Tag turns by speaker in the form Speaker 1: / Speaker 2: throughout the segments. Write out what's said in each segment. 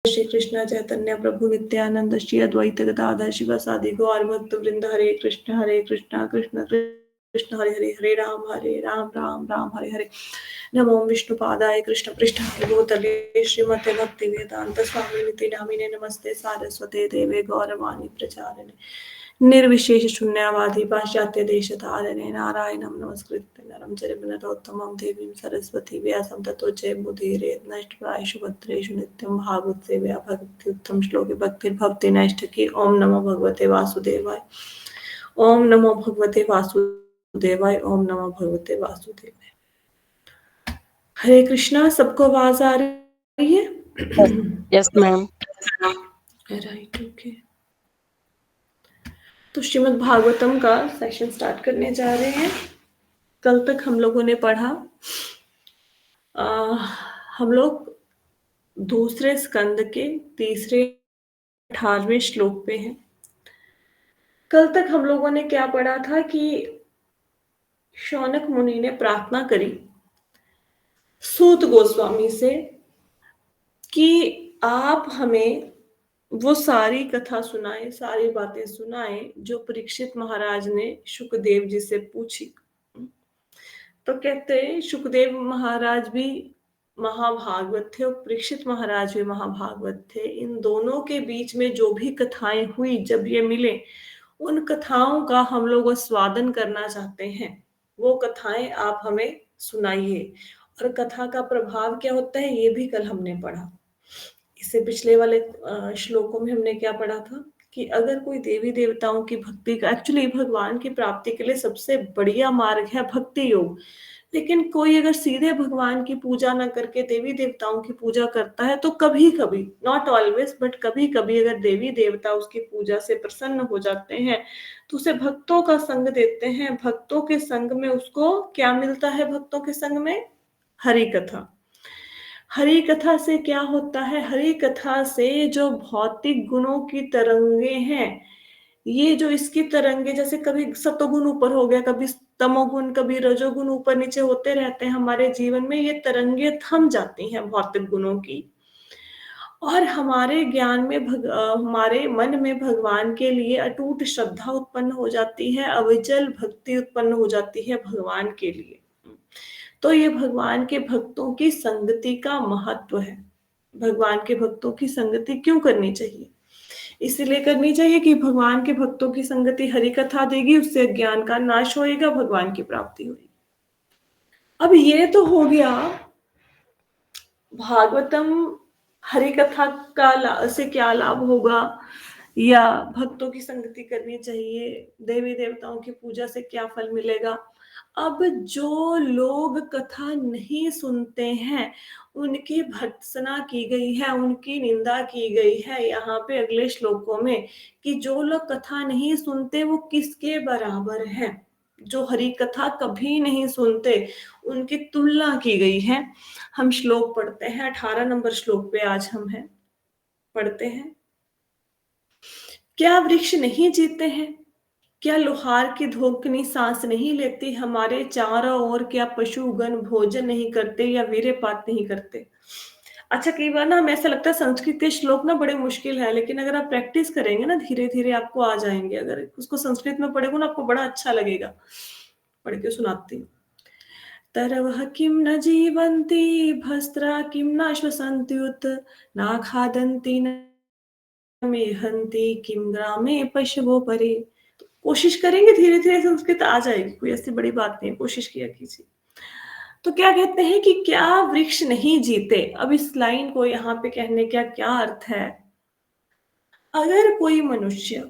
Speaker 1: श्री कृष्ण चैतन्य प्रभु नित्यानंद श्री अद्वैत गदाधर शिवासादि गौर भक्त वृंद। हरे कृष्ण कृष्ण कृष्ण हरे हरे, हरे राम राम राम हरे हरे। नमो विष्णुपादाय कृष्ण पृष्ठाय भूतले श्रीमते भक्ति वेदांत स्वामी निति नामिने नमस्ते सारस्वते देवे गौरवाणी प्रचारिणे निर्विशेष शून्यवादी पाश्चात्य देशतारिणे नारायणं नमस्कृत्य नरं चैव नरोत्तमं देवीं सरस्वती व्यासं ततो जयमुदीरये नष्टप्रायेषु भद्रेषु नित्यं भागवत सेवया भक्ति उत्तम श्लोके भक्तिर्भवति नैष्ठिकी। ओम नमो भगवते वासुदेवाय, ओम नमो भगवते वासुदेवाय, ओम नमो भगवते वासुदेवाय। हरे कृष्णा। सबको आवाज आ रही है?
Speaker 2: Yes ma'am.
Speaker 1: Right, okay. तो श्रीमद् भागवतम का सेशन स्टार्ट करने जा रहे हैं। कल तक हम लोगों ने पढ़ा, हम लोग दूसरे स्कंद के तीसरे 18वें श्लोक पे हैं। कल तक हम लोगों ने क्या पढ़ा था कि शौनक मुनि ने प्रार्थना करी सूत गोस्वामी से कि आप हमें वो सारी कथा सुनाए, सारी बातें सुनाए जो परीक्षित महाराज ने शुकदेव जी से पूछी। तो कहते हैं शुकदेव महाराज भी महाभागवत थे और परीक्षित महाराज भी महाभागवत थे। इन दोनों के बीच में जो भी कथाएं हुई, जब ये मिले, उन कथाओं का हम लोग स्वादन करना चाहते हैं। वो कथाएं आप हमें सुनाइए। और कथा का प्रभाव क्या होता है ये भी कल हमने पढ़ा। इससे पिछले वाले श्लोकों में हमने क्या पढ़ा था कि अगर कोई देवी देवताओं की भक्ति का, एक्चुअली भगवान की प्राप्ति के लिए सबसे बढ़िया मार्ग है भक्ति योग। लेकिन कोई अगर सीधे भगवान की पूजा ना करके देवी देवताओं की पूजा करता है तो कभी कभी, नॉट ऑलवेज बट कभी कभी, अगर देवी देवता उसकी पूजा से प्रसन्न हो जाते हैं तो उसे भक्तों का संग देते हैं। भक्तों के संग में उसको क्या मिलता है? भक्तों के संग में हरि कथा। हरि कथा से क्या होता है? हरि कथा से जो भौतिक गुणों की तरंगे हैं, ये जो इसकी तरंगे, जैसे कभी सतोगुण ऊपर हो गया, कभी तमोगुण, कभी रजोगुण ऊपर नीचे होते रहते हैं हमारे जीवन में, ये तरंगे थम जाती हैं भौतिक गुणों की। और हमारे ज्ञान में हमारे मन में भगवान के लिए अटूट श्रद्धा उत्पन्न हो जाती है, अविचल भक्ति उत्पन्न हो जाती है भगवान के लिए। तो ये भगवान के भक्तों की संगति का महत्व है। भगवान के भक्तों की संगति क्यों करनी चाहिए? इसलिए करनी चाहिए कि भगवान के भक्तों की संगति हरि कथा देगी, उससे ज्ञान का नाश होएगा, भगवान की प्राप्ति होगी। अब ये तो हो गया भागवतम, हरि कथा का से क्या लाभ होगा, या भक्तों की संगति करनी चाहिए, देवी देवताओं की पूजा से क्या फल मिलेगा। अब जो लोग कथा नहीं सुनते हैं उनकी भर्त्सना की गई है, उनकी निंदा की गई है यहाँ पे अगले श्लोकों में, कि जो लोग कथा नहीं सुनते वो किसके बराबर हैं। जो हरि कथा कभी नहीं सुनते उनकी तुलना की गई है। हम श्लोक पढ़ते हैं, 18 नंबर श्लोक पे आज हम हैं, पढ़ते हैं। क्या वृक्ष नहीं जीते हैं? क्या लोहार की धोकनी सांस नहीं लेती? हमारे चारों ओर क्या पशुगण भोजन नहीं करते या वीर्यपात नहीं करते? अच्छा, कई बार ना हमें ऐसा लगता है संस्कृत के श्लोक ना बड़े मुश्किल है, लेकिन अगर आप प्रैक्टिस करेंगे ना धीरे धीरे आपको आ जाएंगे। अगर उसको संस्कृत में पढ़ेगा ना आपको बड़ा अच्छा लगेगा। पढ़ के सुनाती हूँ। तरवः किं न जीवन्ति भस्त्रा किं न श्वसन्त्युत न खादन्ति न मेहन्ति किं ग्रामे पशवो परे। कोशिश करेंगे धीरे धीरे संस्कृत आ जाएगी, कोई ऐसी बड़ी बात नहीं है, कोशिश किया कीजिए। तो क्या कहते हैं कि क्या वृक्ष नहीं जीते? अब इस लाइन को यहाँ पे कहने का क्या अर्थ है? अगर कोई मनुष्य,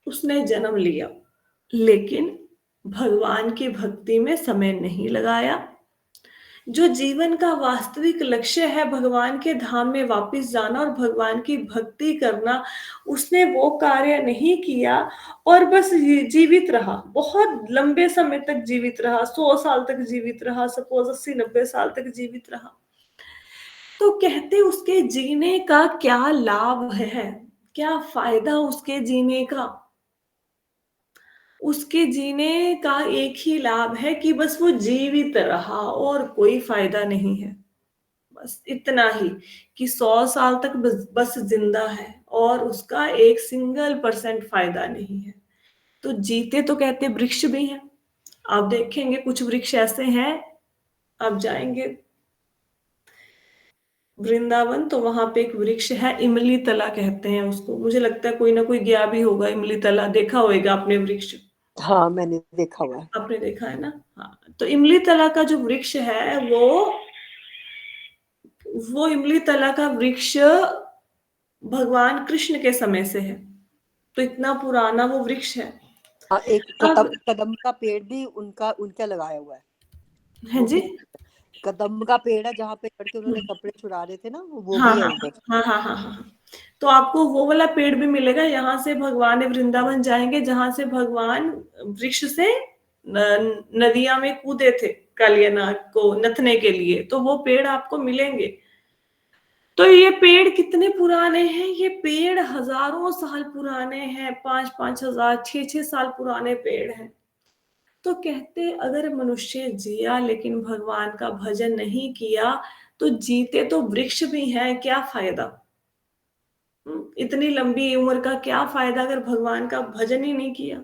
Speaker 1: उसने जन्म लिया लेकिन भगवान की भक्ति में समय नहीं लगाया, जो जीवन का वास्तविक लक्ष्य है भगवान के धाम में वापस जाना और भगवान की भक्ति करना, उसने वो कार्य नहीं किया और बस जीवित रहा, बहुत लंबे समय तक जीवित रहा, 100 साल तक जीवित रहा, सपोज 80-90 साल तक जीवित रहा, तो कहते उसके जीने का क्या लाभ है? क्या फायदा उसके जीने का? उसके जीने का एक ही लाभ है कि बस वो जीवित रहा और कोई फायदा नहीं है। बस इतना ही कि 100 साल तक बस जिंदा है और उसका एक सिंगल परसेंट फायदा नहीं है। तो जीते तो कहते वृक्ष भी हैं। आप देखेंगे कुछ वृक्ष ऐसे हैं, आप जाएंगे वृंदावन तो वहां पे एक वृक्ष है, इमली तला कहते हैं उसको। मुझे लगता है कोई ना कोई गया भी होगा, इमली तला देखा होगा आपने वृक्ष।
Speaker 3: हाँ, मैंने देखा हुआ है।
Speaker 1: आपने देखा है ना? हाँ, तो इमली तला का जो वृक्ष है वो इमली तला का वृक्ष भगवान कृष्ण के समय से है। तो इतना पुराना वो वृक्ष है।
Speaker 3: हाँ, एक
Speaker 1: अब
Speaker 3: कदम का पेड़ भी उनका लगाया हुआ है।
Speaker 1: है
Speaker 3: वो
Speaker 1: जी।
Speaker 3: भी कदम का पेड़ है, जहाँ पे चढ़ के उन्होंने कपड़े चुरा रहे थे ना, वो
Speaker 1: हाँ
Speaker 3: भी है
Speaker 1: हाँ
Speaker 3: उधर।
Speaker 1: हाँ हाँ हाँ हाँ हाँ। तो आपको वो वाला पेड़ भी मिलेगा। यहाँ से भगवान वृंदावन जाएंगे जहां से भगवान वृक्ष से नदिया में कूदे थे कालियानाग को नथने के लिए, तो वो पेड़ आपको मिलेंगे। तो ये पेड़ कितने पुराने हैं? ये पेड़ हजारों साल पुराने हैं, 5-5 हजार 6-6 साल पुराने पेड़ हैं। तो कहते अगर मनुष्य जिया लेकिन भगवान का भजन नहीं किया तो जीते तो वृक्ष भी हैं, क्या फायदा? इतनी लंबी उम्र का क्या फायदा अगर भगवान का भजन ही नहीं किया?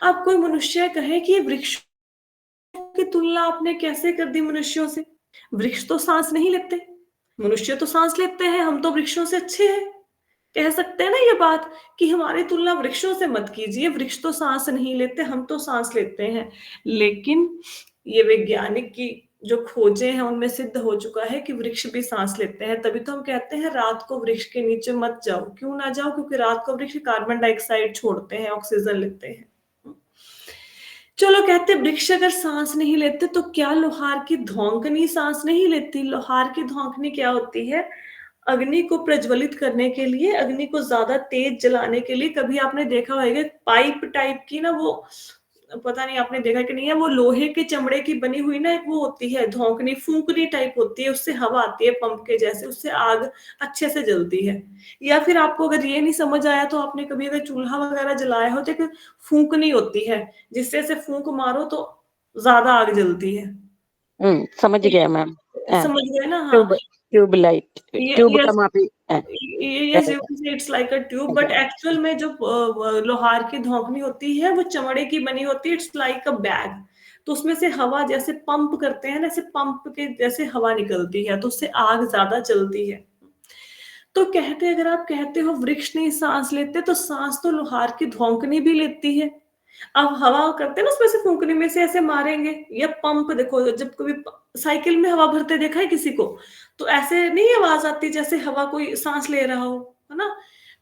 Speaker 1: अब कोई मनुष्य कहे कि वृक्ष की तुलना आपने कैसे कर दी मनुष्यों से? वृक्ष तो सांस नहीं लेते, मनुष्य तो सांस लेते हैं, हम तो वृक्षों से अच्छे हैं। कह सकते हैं ना ये बात कि हमारी तुलना वृक्षों से मत कीजिए, वृक्ष तो सांस नहीं लेते, हम तो सांस लेते हैं। लेकिन ये वैज्ञानिक की जो खोजें हैं उनमें सिद्ध हो चुका है कि वृक्ष भी सांस लेते हैं। तभी तो हम कहते हैं रात को वृक्ष के नीचे मत जाओ। क्यों ना जाओ? क्योंकि रात को वृक्ष कार्बन डाइऑक्साइड छोड़ते हैं, ऑक्सीजन लेते हैं। चलो कहते वृक्ष अगर सांस नहीं लेते तो क्या लोहार की धौंकनी सांस नहीं लेती? लोहार की धौंकनी क्या होती है? अग्नि को प्रज्वलित करने के लिए, अग्नि को ज्यादा तेज जलाने के लिए, कभी आपने देखा होगा पाइप टाइप की ना, वो पता नहीं आपने देखा कि नहीं है, वो लोहे के चमड़े की बनी हुई ना एक वो होती है धौंकनी, फूंकनी टाइप होती है, उससे हवा आती है पंप के जैसे, उससे आग अच्छे से जलती है। या फिर आपको अगर ये नहीं समझ आया तो आपने कभी अगर चूल्हा वगैरह जलाया हो तो एक फूंकनी होती है जिससे से फूंक मारो तो ज्यादा आग जलती है।
Speaker 2: समझ गया मैम।
Speaker 1: समझ गए ना? हाँ।
Speaker 2: Tube tube light tube
Speaker 1: yes,
Speaker 2: का मापी।
Speaker 1: Yes you can say it's like a tube, but actual में जो लोहार की धौंकनी होती है वो चमड़े की बनी होती है, इट्स लाइक अ बैग। तो उसमें से हवा जैसे पंप करते हैं ना, ऐसे पंप के जैसे हवा निकलती है, तो उससे आग ज्यादा जलती है। तो कहते अगर आप कहते हो वृक्ष नहीं सांस लेते, तो सांस तो लोहार की धौंकनी भी लेती है। अब हवा करते हैं ना उसमें से, फूंकने में से ऐसे मारेंगे, या पंप देखो, जब कभी साइकिल में हवा भरते देखा है किसी को, तो ऐसे नहीं आवाज आती जैसे हवा कोई सांस ले रहा हो, है ना?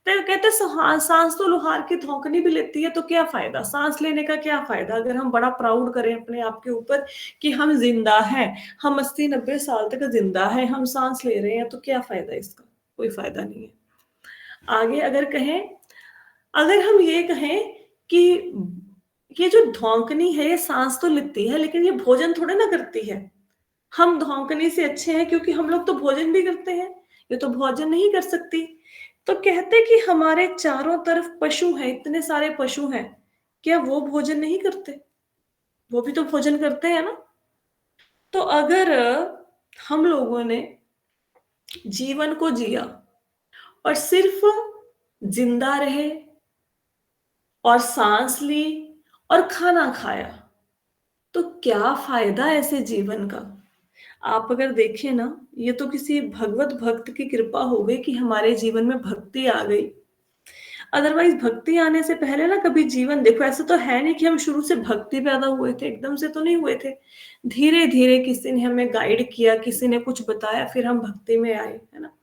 Speaker 1: तो कहते सांस तो लोहार की धौंकनी भी लेती है, तो क्या फायदा सांस लेने का? क्या फायदा अगर हम बड़ा प्राउड करें अपने आप के ऊपर कि हम जिंदा हैं, हम 80-90 साल तक जिंदा हैं, हम सांस ले रहे हैं, तो क्या फायदा इसका? कोई फायदा नहीं है। आगे अगर कहें, अगर हम ये कहें कि ये जो धौंकनी है ये सांस तो लेती है लेकिन ये भोजन थोड़े ना करती है, हम धौंकनी से अच्छे हैं क्योंकि हम लोग तो भोजन भी करते हैं, ये तो भोजन नहीं कर सकती। तो कहते कि हमारे चारों तरफ पशु हैं, इतने सारे पशु हैं, क्या वो भोजन नहीं करते? वो भी तो भोजन करते हैं ना। तो अगर हम लोगों ने जीवन को जिया और सिर्फ जिंदा रहे और सांस ली और खाना खाया, तो क्या फायदा ऐसे जीवन का? आप अगर देखें ना, ये तो किसी भगवत भक्त की कृपा हो गई कि हमारे जीवन में भक्ति आ गई। अदरवाइज भक्ति आने से पहले ना कभी जीवन देखो, ऐसा तो है नहीं कि हम शुरू से भक्ति पैदा हुए थे, एकदम से तो नहीं हुए थे। धीरे धीरे किसी ने हमें गाइड किया, किसी ने कुछ बताया, फिर हम भक्ति में आए, है ना?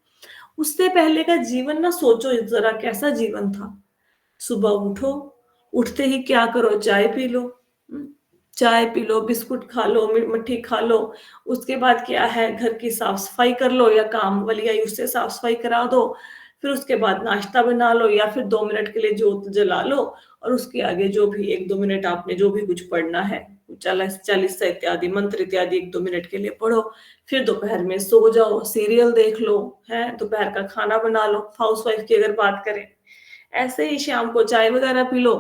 Speaker 1: उससे पहले का जीवन ना सोचो जरा कैसा जीवन था। सुबह उठो, उठते ही क्या करो? चाय पी लो। हम्म, चाय पी लो, बिस्कुट खा लो, मट्ठी खा लो। उसके बाद क्या है, घर की साफ सफाई कर लो या काम वाली आई उससे साफ सफाई करा दो। फिर उसके बाद नाश्ता बना लो या फिर 2 मिनट के लिए जोत जला लो, और उसके आगे जो भी 1-2 मिनट आपने जो भी कुछ पढ़ना है, 40 इत्यादि मंत्र इत्यादि 1-2 मिनट के लिए पढ़ो। फिर दोपहर में सो जाओ, सीरियल देख लो, है दोपहर का खाना बना लो, हाउस वाइफ की अगर बात करें। ऐसे ही शाम को चाय वगैरह पी लो,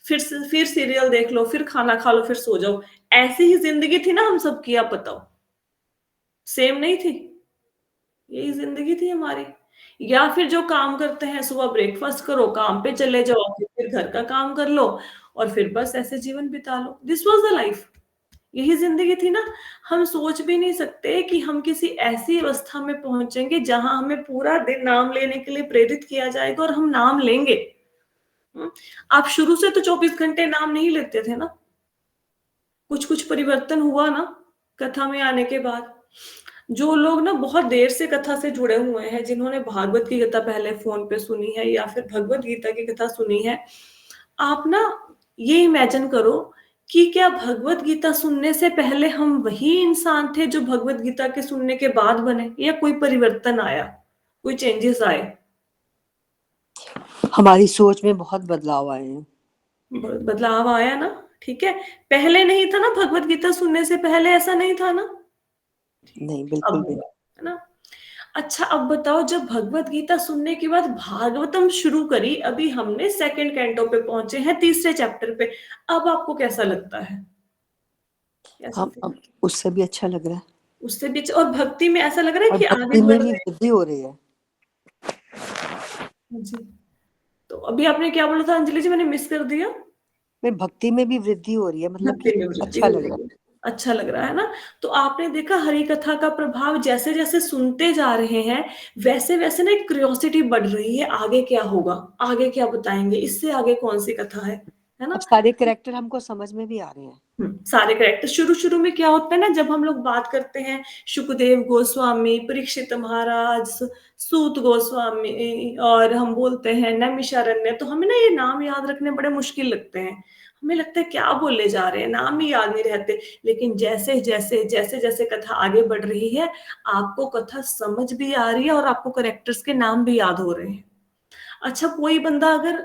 Speaker 1: फिर सीरियल देख लो, फिर खाना खा लो, फिर सो जाओ। ऐसी ही जिंदगी थी ना हम सबकी, आप बताओ। सेम नहीं थी? यही जिंदगी थी हमारी। या फिर जो काम करते हैं, सुबह ब्रेकफास्ट करो, काम पे चले जाओ, फिर घर का काम कर लो और फिर बस ऐसे जीवन बिता लो। This was the life. यही जिंदगी थी ना। हम सोच भी नहीं सकते कि हम किसी ऐसी अवस्था में पहुंचेंगे जहां हमें पूरा दिन नाम लेने के लिए प्रेरित किया जाएगा और हम नाम लेंगे। आप शुरू से तो 24 घंटे नाम नहीं लेते थे ना। कुछ कुछ परिवर्तन हुआ ना कथा में आने के बाद। जो लोग ना बहुत देर से कथा से जुड़े हुए हैं, जिन्होंने भागवत की कथा पहले फोन पे सुनी है या फिर भगवत गीता की कथा सुनी है, आप ना ये इमेजिन करो कि क्या भगवत गीता सुनने से पहले हम वही इंसान थे जो भगवत गीता के सुनने के बाद बने, या कोई परिवर्तन आया, कोई चेंजेस आए?
Speaker 3: हमारी सोच में बहुत बदलाव आए हैं।
Speaker 1: बदलाव आया ना। ठीक है, पहले नहीं था ना, भगवत गीता सुनने से पहले ऐसा नहीं था ना।
Speaker 3: नहीं, बिल्कुल
Speaker 1: अब
Speaker 3: भी
Speaker 1: हुआ, है ना। अच्छा, अब बताओ, जब भगवत गीता सुनने के बाद भागवतम शुरू करी, अभी हमने सेकंड कैंटो पे पहुंचे हैं, तीसरे चैप्टर पे, अब आपको कैसा लगता है? कैसा
Speaker 3: हम
Speaker 1: फील?
Speaker 3: अब उससे भी अच्छा लग रहा है
Speaker 1: उससे भी और भक्ति में ऐसा लग रहा है
Speaker 3: और
Speaker 1: कि
Speaker 3: भक्ति
Speaker 1: आगे
Speaker 3: में
Speaker 1: बढ़
Speaker 3: भी
Speaker 1: रहे
Speaker 3: वृद्धि हो रही है।
Speaker 1: हैं जी। तो अभी आपने क्या बोला था अंजलि जी, मैंने मिस कर दिया।
Speaker 3: मैं भक्ति में भी वृद्धि हो रही है, मतलब
Speaker 1: भक्ति
Speaker 3: कि
Speaker 1: में वृद्धि
Speaker 3: अच्छा
Speaker 1: हो
Speaker 3: लग
Speaker 1: रही
Speaker 3: रहा
Speaker 1: है, अच्छा लग रहा है ना। तो आपने देखा हरि कथा का प्रभाव, जैसे जैसे सुनते जा रहे हैं वैसे वैसे ना एक क्यूरियोसिटी बढ़ रही है, आगे क्या होगा, आगे क्या बताएंगे, इससे आगे कौन सी कथा है
Speaker 3: है।
Speaker 1: ना।
Speaker 3: अब सारे कैरेक्टर हमको समझ में भी आ रहे हैं।
Speaker 1: सारे करेक्टर शुरू शुरू में क्या होता है ना, जब हम लोग बात करते हैं सुखदेव गोस्वामी, परीक्षित महाराज, सूत गोस्वामी, और हम बोलते हैं नैमिषारण्य, तो हमें ना ये नाम याद रखने बड़े मुश्किल लगते हैं। हमें लगता है क्या बोले जा रहे हैं, नाम ही याद नहीं रहते। लेकिन जैसे जैसे जैसे जैसे कथा आगे बढ़ रही है, आपको कथा समझ भी आ रही है और आपको करेक्टर्स के नाम भी याद हो रहे हैं। अच्छा, कोई बंदा अगर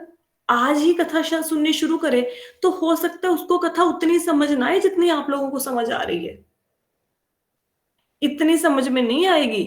Speaker 1: आज ही कथा सुननी शुरू करे, तो हो सकता है उसको कथा उतनी समझ ना आए जितनी आप लोगों को समझ आ रही है। इतनी समझ में नहीं आएगी।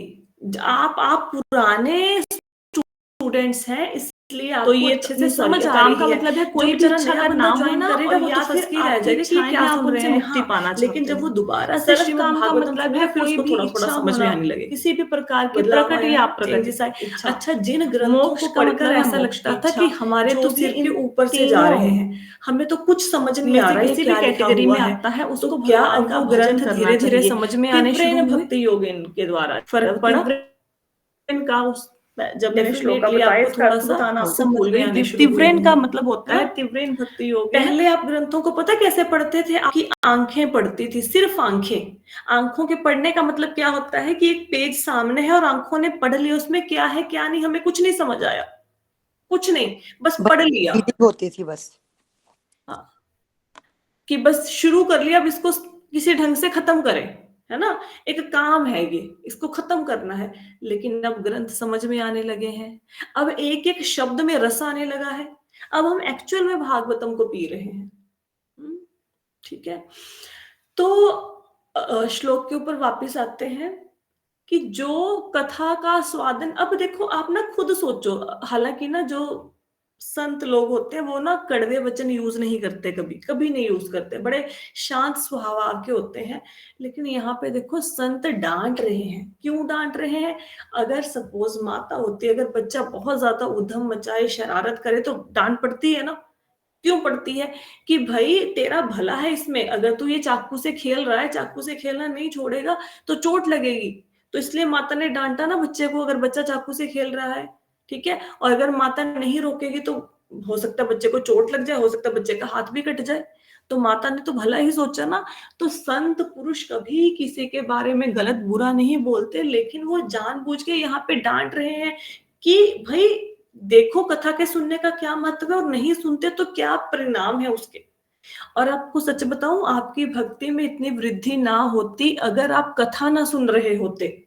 Speaker 1: आप पुराने स्टूडेंट्स हैं, इसलिए आपको ये अच्छे से समझ आ रही है। मतलब है कोई भी अच्छा अगर नाम ज्वाइन करेगा वो तो फंस के रह जाएगा कि क्या सुन रहे हैं, मुक्ति पाना चाहते हैं। लेकिन जब वो दोबारा से श्रीमद् भागवतम सुने, फिर उसको थोड़ा थोड़ा समझ में आने लगे, किसी भी प्रकार की प्रकट या चेंजेस आए। अच्छा, जिन ग्रंथों को पढ़कर ऐसा लगता था कि हमारे तो सिर के ऊपर से जा रहे हैं, हमें तो कुछ समझ नहीं आ रहा है किसी भी कैटेगरी में आता है, उसको क्या अब वो ग्रंथ धीरे धीरे समझ में आने शुरू हुए? भक्ति योग के द्वारा फर्क पड़ा का। उस जब मैंने श्लोका बताया, इसका अर्थ बताना आपको भूल गई। तिव्रेन का मतलब होता है, तिव्रेन भक्ति योग। पहले आप ग्रंथों को पता कैसे पढ़ते थे? आपकी आंखें पढ़ती थी, सिर्फ आंखें। आंखों के पढ़ने का मतलब क्या होता है कि एक पेज सामने है और आंखों ने पढ़ लिया, उसमें क्या है क्या नहीं हमें कुछ नहीं समझ आया, कुछ नहीं, बस पढ़ लिया।
Speaker 3: होती थी बस।
Speaker 1: हाँ, कि बस शुरू कर लिया, अब इसको किसी ढंग से खत्म करें, है ना, एक काम है ये, इसको खत्म करना है। लेकिन अब ग्रंथ समझ में आने लगे हैं, अब एक एक शब्द में रस आने लगा है, अब हम एक्चुअल में भागवतम को पी रहे हैं। ठीक है, तो श्लोक के ऊपर वापस आते हैं कि जो कथा का स्वादन, अब देखो आप ना खुद सोचो, हालांकि ना जो संत लोग होते हैं वो ना कड़वे वचन यूज नहीं करते, कभी कभी नहीं यूज करते, बड़े शांत स्वभाव के होते हैं। लेकिन यहाँ पे देखो संत डांट रहे हैं, क्यों डांट रहे हैं? अगर सपोज माता होती है, अगर बच्चा बहुत ज्यादा उधम मचाए, शरारत करे, तो डांट पड़ती है ना। क्यों पड़ती है? कि भाई तेरा भला है इसमें, अगर तू ये चाकू से खेल रहा है, चाकू से खेलना नहीं छोड़ेगा तो चोट लगेगी। तो इसलिए माता ने डांटा ना बच्चे को, अगर बच्चा चाकू से खेल रहा है। ठीक है, और अगर माता नहीं रोकेगी तो हो सकता है बच्चे को चोट लग जाए, हो सकता है बच्चे का हाथ भी कट जाए। तो माता ने तो भला ही सोचा ना। तो संत पुरुष कभी किसी के बारे में गलत बुरा नहीं बोलते, लेकिन वो जानबूझ के यहाँ पे डांट रहे हैं कि भाई देखो कथा के सुनने का क्या महत्व है, और नहीं सुनते तो क्या परिणाम है उसके। और आपको सच बताऊं, आपकी भक्ति में इतनी वृद्धि ना होती अगर आप कथा ना सुन रहे होते।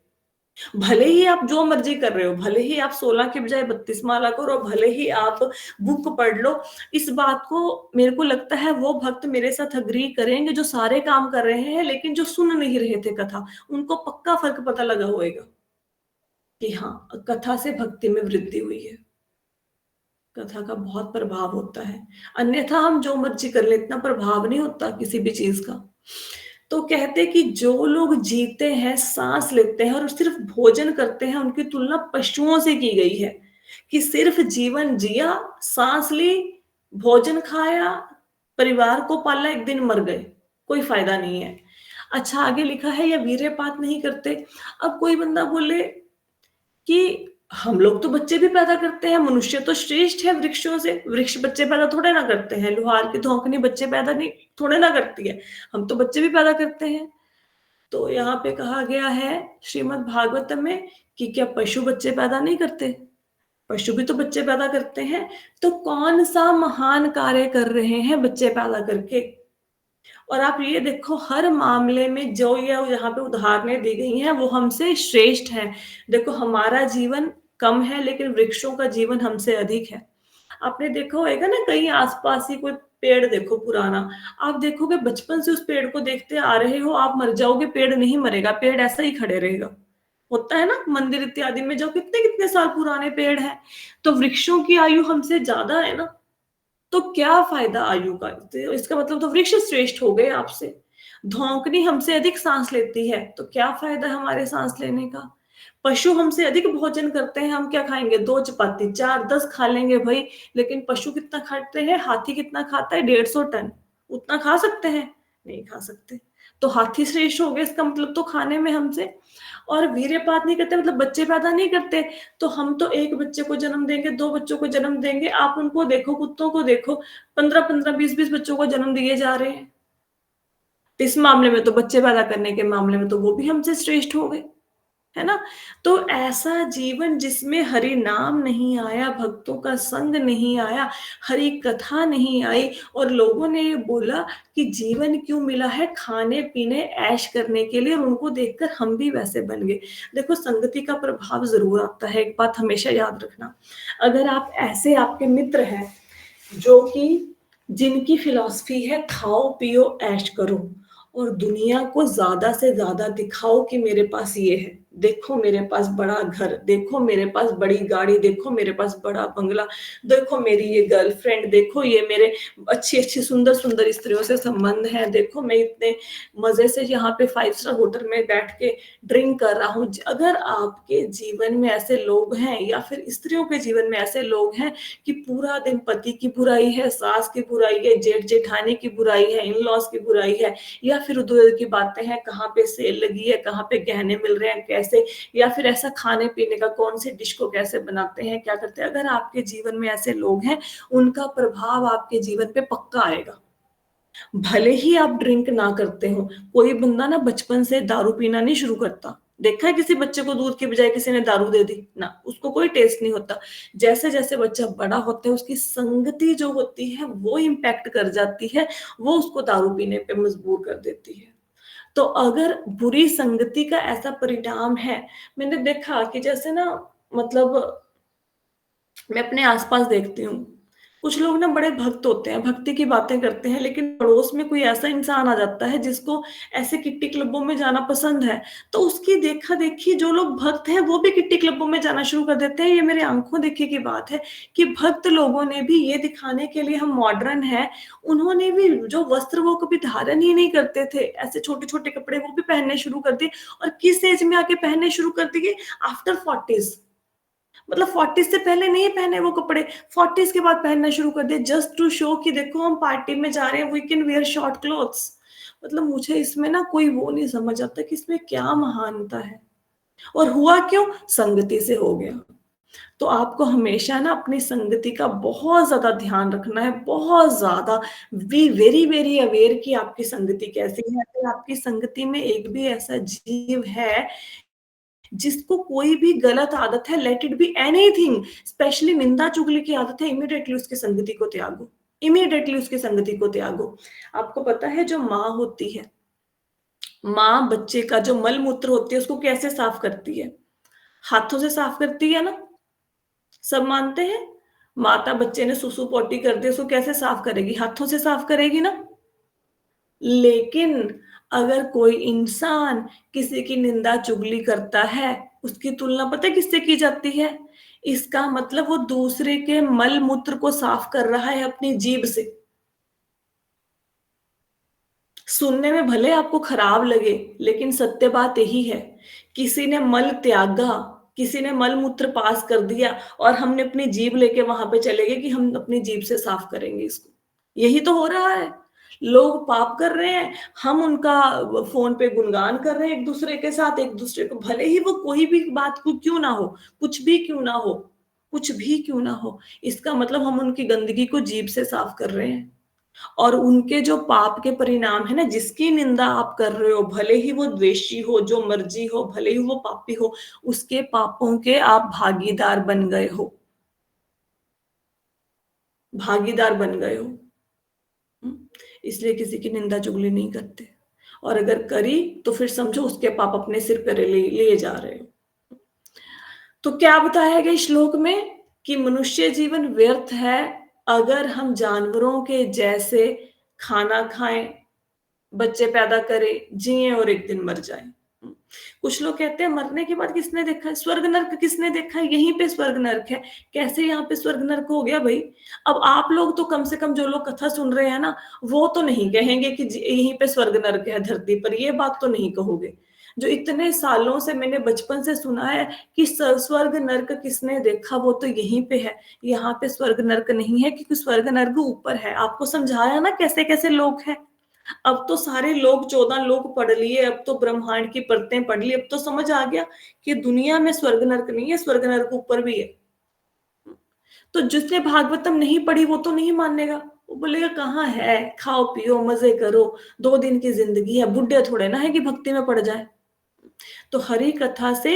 Speaker 1: भले ही आप जो मर्जी कर रहे हो, भले ही आप 16 के बजाय 32 माला करो, भले ही आप बुक पढ़ लो, इस बात को मेरे को लगता है वो भक्त मेरे साथ अग्री करेंगे जो सारे काम कर रहे हैं लेकिन जो सुन नहीं रहे थे कथा, उनको पक्का फर्क पता लगा होगा कि हाँ, कथा से भक्ति में वृद्धि हुई है। कथा का बहुत प्रभाव होता है, अन्यथा हम जो मर्जी कर ले इतना प्रभाव नहीं होता किसी भी चीज का। तो कहते कि जो लोग जीते हैं, सांस लेते हैं और सिर्फ भोजन करते हैं, उनकी तुलना पशुओं से की गई है कि सिर्फ जीवन जिया, सांस ली, भोजन खाया, परिवार को पाला, एक दिन मर गए, कोई फायदा नहीं है। अच्छा, आगे लिखा है या वीर्यपात नहीं करते। अब कोई बंदा बोले कि हम लोग तो बच्चे भी पैदा करते हैं, मनुष्य तो श्रेष्ठ है वृक्षों से, वृक्ष बच्चे पैदा थोड़े ना करते हैं, लोहार की धौंकनी बच्चे पैदा नहीं थोड़े ना करती है, हम तो बच्चे भी पैदा करते हैं। तो यहाँ पे कहा गया है श्रीमद् भागवतम में कि क्या पशु बच्चे पैदा नहीं करते? पशु भी तो बच्चे पैदा करते हैं। तो कौन सा महान कार्य कर रहे हैं बच्चे पैदा करके? और आप ये देखो, हर मामले में जो ये यहाँ पे उदाहरणें दी गई हैं वो हमसे श्रेष्ठ हैं। देखो, हमारा जीवन कम है लेकिन वृक्षों का जीवन हमसे अधिक है। आपने देखा होगा ना, कहीं आसपास ही कोई पेड़ देखो पुराना, आप देखोगे बचपन से उस पेड़ को देखते आ रहे हो, आप मर जाओगे, पेड़ नहीं मरेगा, पेड़ ऐसा ही खड़े रहेगा। होता है ना, मंदिर इत्यादि में जाओ, कितने कितने साल पुराने पेड़ हैं। तो वृक्षों की आयु हमसे ज्यादा है ना, तो क्या फायदा आयु का? तो इसका मतलब तो वृक्ष श्रेष्ठ हो गए आपसे। धौंकनी हमसे अधिक सांस लेती है, तो क्या फायदा हमारे सांस लेने का? पशु हमसे अधिक भोजन करते हैं, हम क्या खाएंगे? 2 चपाती, 4, 10 खा लेंगे भाई। लेकिन पशु कितना खाते हैं? हाथी कितना खाता है? 150 टन। उतना खा सकते हैं? नहीं खा सकते। तो हाथी श्रेष्ठ हो गए, इसका मतलब तो खाने में हमसे। और वीर्यपात नहीं करते मतलब बच्चे पैदा नहीं करते। तो हम तो एक बच्चे को जन्म देंगे, 2 बच्चों को जन्म देंगे, आप उनको देखो, कुत्तों को देखो, 15-15, 20-20 बच्चों को जन्म दिए जा रहे हैं। इस मामले में तो बच्चे पैदा करने के मामले में तो वो भी हमसे श्रेष्ठ हो गए, है ना? तो ऐसा जीवन जिसमें हरि नाम नहीं आया, भक्तों का संग नहीं आया, हरि कथा नहीं आई, और लोगों ने ये बोला कि जीवन क्यों मिला है? खाने पीने ऐश करने के लिए, और उनको देखकर हम भी वैसे बन गए। देखो, संगति का प्रभाव जरूर आता है, एक बात हमेशा याद रखना। अगर आप ऐसे आपके मित्र हैं जो कि जिनकी फिलॉसफी है खाओ पियो ऐश करो, और दुनिया को ज्यादा से ज्यादा दिखाओ कि मेरे पास ये है, देखो मेरे पास बड़ा घर, देखो मेरे पास बड़ी गाड़ी, देखो मेरे पास बड़ा बंगला, देखो मेरी ये गर्लफ्रेंड, देखो ये मेरे अच्छी अच्छी सुंदर सुंदर स्त्रियों से संबंध है, देखो मैं इतने मजे से यहाँ पे 5 स्टार होटल में बैठ के ड्रिंक कर रहा हूँ। अगर आपके जीवन में ऐसे लोग हैं, या फिर स्त्रियों के जीवन में ऐसे लोग हैं कि पूरा दिन पति की बुराई है, सास की बुराई है, जेठ जेठानी की बुराई है, इन लॉज की बुराई है, या फिर उधर उधर की बातें हैं, कहाँ पे सेल लगी है, कहाँ पे गहने मिल रहे हैं, कैसे, या फिर ऐसा खाने पीने का कौन से डिश को कैसे बनाते हैं, क्या करते हैं, अगर आपके जीवन में ऐसे लोग हैं, उनका प्रभाव आपके जीवन पे पक्का आएगा। भले ही आप ड्रिंक ना करते हो, कोई बंदा ना बचपन से दारू पीना नहीं शुरू करता। देखा है किसी बच्चे को दूध की बजाय किसी ने दारू दे दी ना, उसको कोई टेस्ट नहीं होता। जैसे जैसे बच्चा बड़ा होता है, उसकी संगति जो होती है वो इम्पैक्ट कर जाती है, वो उसको दारू पीने पे मजबूर कर देती है। तो अगर बुरी संगति का ऐसा परिणाम है, मैंने देखा कि जैसे ना, मतलब मैं अपने आसपास देखती हूँ, कुछ लोग ना बड़े भक्त होते हैं, भक्ति की बातें करते हैं, लेकिन पड़ोस में कोई ऐसा इंसान आ जाता है जिसको ऐसे किट्टी क्लबों में जाना पसंद है, तो उसकी देखा देखी जो लोग भक्त हैं वो भी किट्टी क्लबों में जाना शुरू कर देते हैं। ये मेरे आंखों देखी की बात है कि भक्त लोगों ने भी ये दिखाने के लिए हम मॉडर्न हैं, उन्होंने भी जो वस्त्र वो कभी धारण ही नहीं करते थे, ऐसे छोटे छोटे कपड़े वो भी पहनने शुरू कर दिए। और किस एज में आके पहनने शुरू कर दिए? After 40s। मतलब 40 से पहले नहीं पहने वो कपड़े, 40 के बाद पहनना शुरू कर दिया, जस्ट टू शो कि देखो हम पार्टी में जा रहे हैं, we can wear short clothes. मतलब मुझे इसमें ना कोई वो नहीं समझ आता कि इसमें क्या महानता है। और हुआ क्यों? संगति से हो गया। तो आपको हमेशा ना अपनी संगति का बहुत ज्यादा ध्यान रखना है, बहुत ज्यादा। बी वेरी वेरी अवेयर कि आपकी संगति कैसी है। अगर आपकी संगति में एक भी ऐसा जीव है जिसको कोई भी गलत आदत है, let it be anything, specially निंदा चुगली की आदत है, इमीडिएटली उसकी संगति को त्यागो, इमीडिएटली उसकी संगति को त्यागो। आपको पता है जो माँ होती है, माँ बच्चे का जो मल मूत्र होती है उसको कैसे साफ करती है? हाथों से साफ करती है ना, सब मानते हैं। माता बच्चे ने सुसु पोटी कर दी, उसको कैसे साफ करेगी? हाथों से साफ करेगी ना। लेकिन अगर कोई इंसान किसी की निंदा चुगली करता है, उसकी तुलना पता है किससे की जाती है? इसका मतलब वो दूसरे के मल मूत्र को साफ कर रहा है अपनी जीभ से। सुनने में भले आपको खराब लगे, लेकिन सत्य बात यही है, किसी ने मल त्यागा, किसी ने मल मूत्र पास कर दिया और हमने अपनी जीभ लेके वहां पे चले गए कि हम अपनी जीभ से साफ करेंगे इसको। यही तो हो रहा है। लोग पाप कर रहे हैं, हम उनका फोन पे गुणगान कर रहे हैं एक दूसरे के साथ, एक दूसरे को, भले ही वो कोई भी बात को क्यों ना हो, कुछ भी क्यों ना हो, कुछ भी क्यों ना हो, इसका मतलब हम उनकी गंदगी को जीभ से साफ कर रहे हैं। और उनके जो पाप के परिणाम है ना, जिसकी निंदा आप कर रहे हो, भले ही वो द्वेषी हो, जो मर्जी हो, भले ही वो पापी हो, उसके पापों के आप भागीदार बन गए हो, भागीदार बन गए हो। इसलिए किसी की निंदा चुगली नहीं करते, और अगर करी तो फिर समझो उसके पाप अपने सिर पर ले जा रहे हो। तो क्या बताया गया श्लोक में कि मनुष्य जीवन व्यर्थ है अगर हम जानवरों के जैसे खाना खाएं, बच्चे पैदा करें, जिए और एक दिन मर जाएं। कुछ लोग कहते हैं मरने के बाद किसने देखा है, स्वर्ग नर्क किसने देखा है, यहीं पे स्वर्ग नर्क है। कैसे यहाँ पे स्वर्ग नर्क हो गया भाई? अब आप लोग तो कम से कम, जो लोग कथा सुन रहे हैं ना, वो तो नहीं कहेंगे कि यहीं पे स्वर्ग नर्क है धरती पर, ये बात तो नहीं कहोगे। जो इतने सालों से मैंने बचपन से सुना है कि स्वर्ग नर्क किसने देखा, वो तो यहीं पे है, यहाँ पे स्वर्ग नर्क नहीं है, क्योंकि स्वर्ग नर्क ऊपर है। आपको समझाया ना कैसे कैसे लोग हैं। अब तो सारे लोग 14 लोग पढ़ लिए, अब तो ब्रह्मांड की परतें पढ़ ली, अब तो समझ आ गया कि दुनिया में स्वर्ग नरक नहीं है, स्वर्ग नरक ऊपर भी है। तो जिसने भागवतम नहीं पढ़ी वो तो नहीं मानेगा, वो बोलेगा कहाँ है, खाओ पियो मजे करो, 2 दिन की जिंदगी है, बुढ़े थोड़े ना है कि भक्ति में पड़ जाए। तो हरि कथा से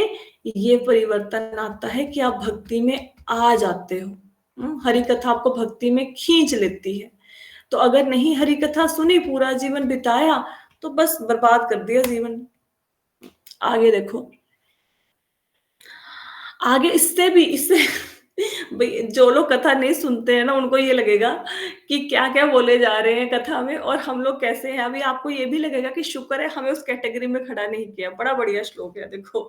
Speaker 1: ये परिवर्तन आता है कि आप भक्ति में आ जाते हो। हरि कथा आपको भक्ति में खींच लेती है। तो अगर नहीं हरि कथा सुनी, पूरा जीवन बिताया, तो बस बर्बाद कर दिया जीवन। आगे देखो, आगे इससे भाई जो लोग कथा नहीं सुनते हैं ना, उनको ये लगेगा कि क्या क्या बोले जा रहे हैं कथा में और हम लोग कैसे हैं। अभी आपको ये भी लगेगा कि शुक्र है हमें उस कैटेगरी में खड़ा नहीं किया। बड़ा बढ़िया श्लोक है देखो।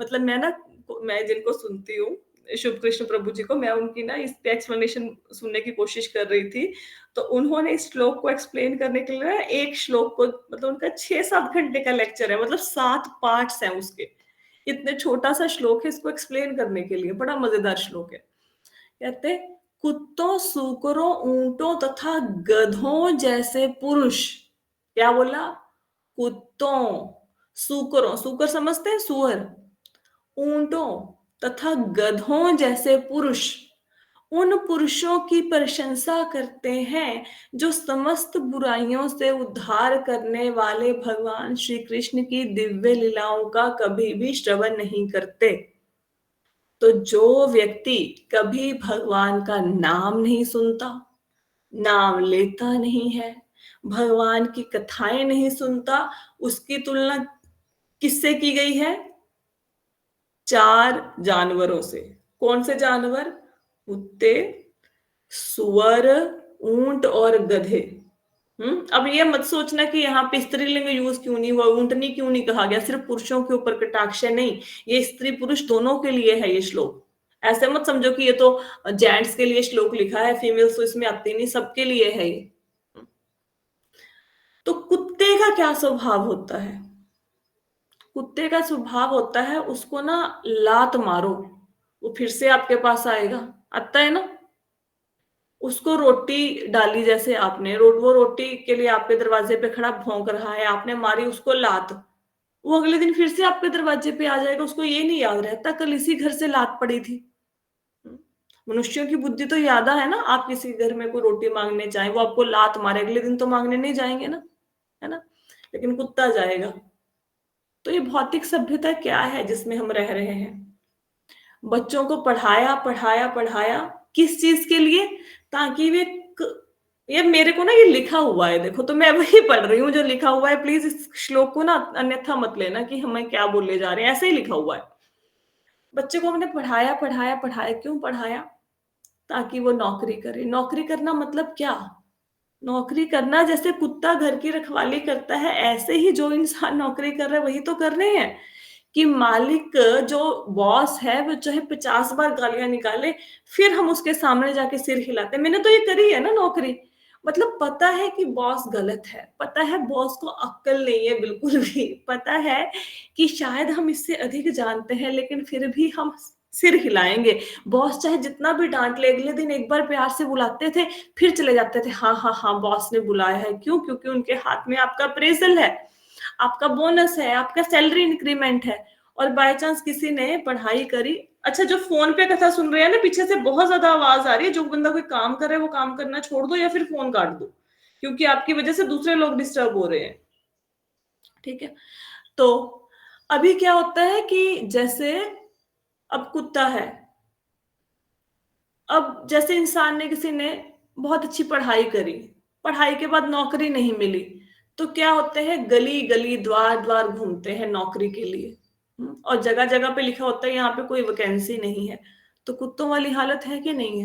Speaker 1: मतलब मैं जिनको सुनती हूँ, शुभ कृष्ण प्रभु जी को, मैं उनकी ना इस एक्सप्लेनेशन सुनने की कोशिश कर रही थी, तो उन्होंने इस श्लोक को एक्सप्लेन करने के लिए ना, एक श्लोक को, मतलब उनका 6-7 घंटे का लेक्चर है, मतलब 7 पार्ट्स हैं उसके। इतने छोटा सा श्लोक है, इसको एक्सप्लेन करने के लिए बड़ा मजेदार श्लोक है। कहते, कुत्तों, सूकरों, ऊंटों तथा गधों जैसे पुरुष, क्या बोला? कुत्तों, सूकरों, सूकर समझते हैं, सुअर, ऊंटों तथा गधों जैसे पुरुष उन पुरुषों की प्रशंसा करते हैं जो समस्त बुराइयों से उद्धार करने वाले भगवान श्री कृष्ण की दिव्य लीलाओं का कभी भी श्रवण नहीं करते। तो जो व्यक्ति कभी भगवान का नाम नहीं सुनता, नाम लेता नहीं है, भगवान की कथाएं नहीं सुनता, उसकी तुलना किससे की गई है? 4 जानवरों से। कौन से जानवर? कुत्ते, सुअर, ऊंट और गधे। अब ये मत सोचना कि यहाँ पे स्त्रीलिंग यूज क्यों नहीं हुआ, ऊंटनी क्यों नहीं कहा गया, सिर्फ पुरुषों के ऊपर कटाक्ष है, नहीं, ये स्त्री पुरुष दोनों के लिए है ये श्लोक। ऐसे मत समझो कि ये तो जेंट्स के लिए श्लोक लिखा है, फीमेल्स तो इसमें आती नहीं, सबके लिए है ये। तो कुत्ते का क्या स्वभाव होता है? कुत्ते का स्वभाव होता है, उसको ना लात मारो वो फिर से आपके पास आएगा, आता है ना। उसको रोटी डाली, जैसे आपने वो रोटी के लिए आपके दरवाजे पे खड़ा भौंक रहा है, आपने मारी उसको लात, वो अगले दिन फिर से आपके दरवाजे पे आ जाएगा। उसको ये नहीं याद रहता कल इसी घर से लात पड़ी थी। मनुष्यों की बुद्धि तो यादा है ना, आप किसी घर में कोई रोटी मांगने जाए, वो आपको लात मारे, अगले दिन तो मांगने नहीं जाएंगे ना, है ना, लेकिन कुत्ता जाएगा। तो ये भौतिक सभ्यता क्या है जिसमें हम रह रहे हैं? बच्चों को पढ़ाया पढ़ाया पढ़ाया, किस चीज के लिए? ताकि वे ये मेरे को ना ये लिखा हुआ है देखो, तो मैं वही पढ़ रही हूँ जो लिखा हुआ है। प्लीज इस श्लोक को ना अन्यथा मत लेना कि हमें क्या बोले जा रहे हैं, ऐसे ही लिखा हुआ है। बच्चे को हमने पढ़ाया पढ़ाया पढ़ाया, क्यों पढ़ाया? ताकि वो नौकरी करे। नौकरी करना मतलब क्या? नौकरी करना जैसे कुत्ता घर की रखवाली करता है, ऐसे ही जो इंसान नौकरी कर रहा है वही तो कर रहे हैं। कि मालिक, जो बॉस है, वो चाहे 50 बार गालियां निकाले, फिर हम उसके सामने जाके सिर हिलाते हैं। मैंने तो ये करी है ना नौकरी, मतलब पता है कि बॉस गलत है, पता है बॉस को अक्ल नहीं है बिल्कुल भी, पता है कि शायद हम इससे अधिक जानते हैं, लेकिन फिर भी हम सिर हिलाएंगे। बॉस चाहे जितना भी डांट ले, अगले दिन एक बार प्यार से बुलाते थे, फिर चले जाते थे, हाँ हाँ हाँ बॉस ने बुलाया है। क्यों? क्योंकि उनके हाथ में आपका अप्रेजल है, आपका बोनस है, आपका सैलरी इंक्रीमेंट है। और बाय चांस किसी ने पढ़ाई करी, अच्छा जो फोन पे कथा सुन रहे हैं ना, पीछे से बहुत ज्यादा आवाज आ रही है, जो बंदा कोई काम कर रहा है वो काम करना छोड़ दो या फिर फोन काट दो, क्योंकि आपकी वजह से दूसरे लोग डिस्टर्ब हो रहे हैं। ठीक है, तो अभी क्या होता है कि जैसे अब कुत्ता है, अब जैसे इंसान ने, किसी ने बहुत अच्छी पढ़ाई करी, पढ़ाई के बाद नौकरी नहीं मिली, तो क्या होते हैं, गली गली द्वार द्वार घूमते हैं नौकरी के लिए। और जगह जगह पे लिखा होता है यहाँ पे कोई वैकेंसी नहीं है। तो कुत्तों वाली हालत है कि नहीं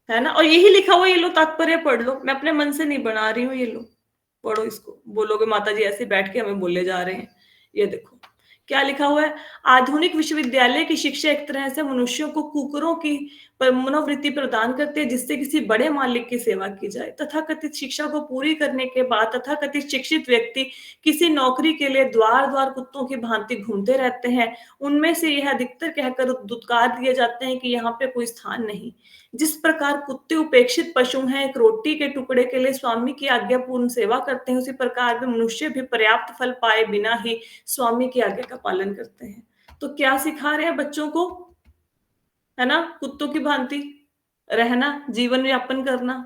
Speaker 1: है ना? और यही लिखा हुआ, ये लो तात्पर्य पढ़ लो, मैं अपने मन से नहीं बना रही हूँ, ये लो पढ़ो इसको। बोलोगे माता जी ऐसे बैठ के हमें बोले जा रहे हैं, ये देखो क्या लिखा हुआ है। आधुनिक विश्वविद्यालय की शिक्षा एक तरह से मनुष्यों को कुकरों की मनोवृत्ति प्रदान करती है, जिससे किसी बड़े मालिक की सेवा की जाए। तथाकथित शिक्षा को पूरी करने के बाद तथाकथित शिक्षित व्यक्ति किसी नौकरी के लिए द्वार द्वार कुत्तों की भांति घूमते रहते हैं। उनमें से यह अधिकतर कहकर दुत्कार दिए जाते हैं कि यहाँ पे कोई स्थान नहीं। जिस प्रकार कुत्ते उपेक्षित पशु हैं, एक रोटी के टुकड़े के लिए स्वामी की आज्ञापूर्ण सेवा करते हैं, उसी प्रकार में मनुष्य भी पर्याप्त फल पाए बिना ही स्वामी की आज्ञा का पालन करते हैं। तो क्या सिखा रहे हैं बच्चों को, है ना? कुत्तों की भांति रहना, जीवन यापन करना।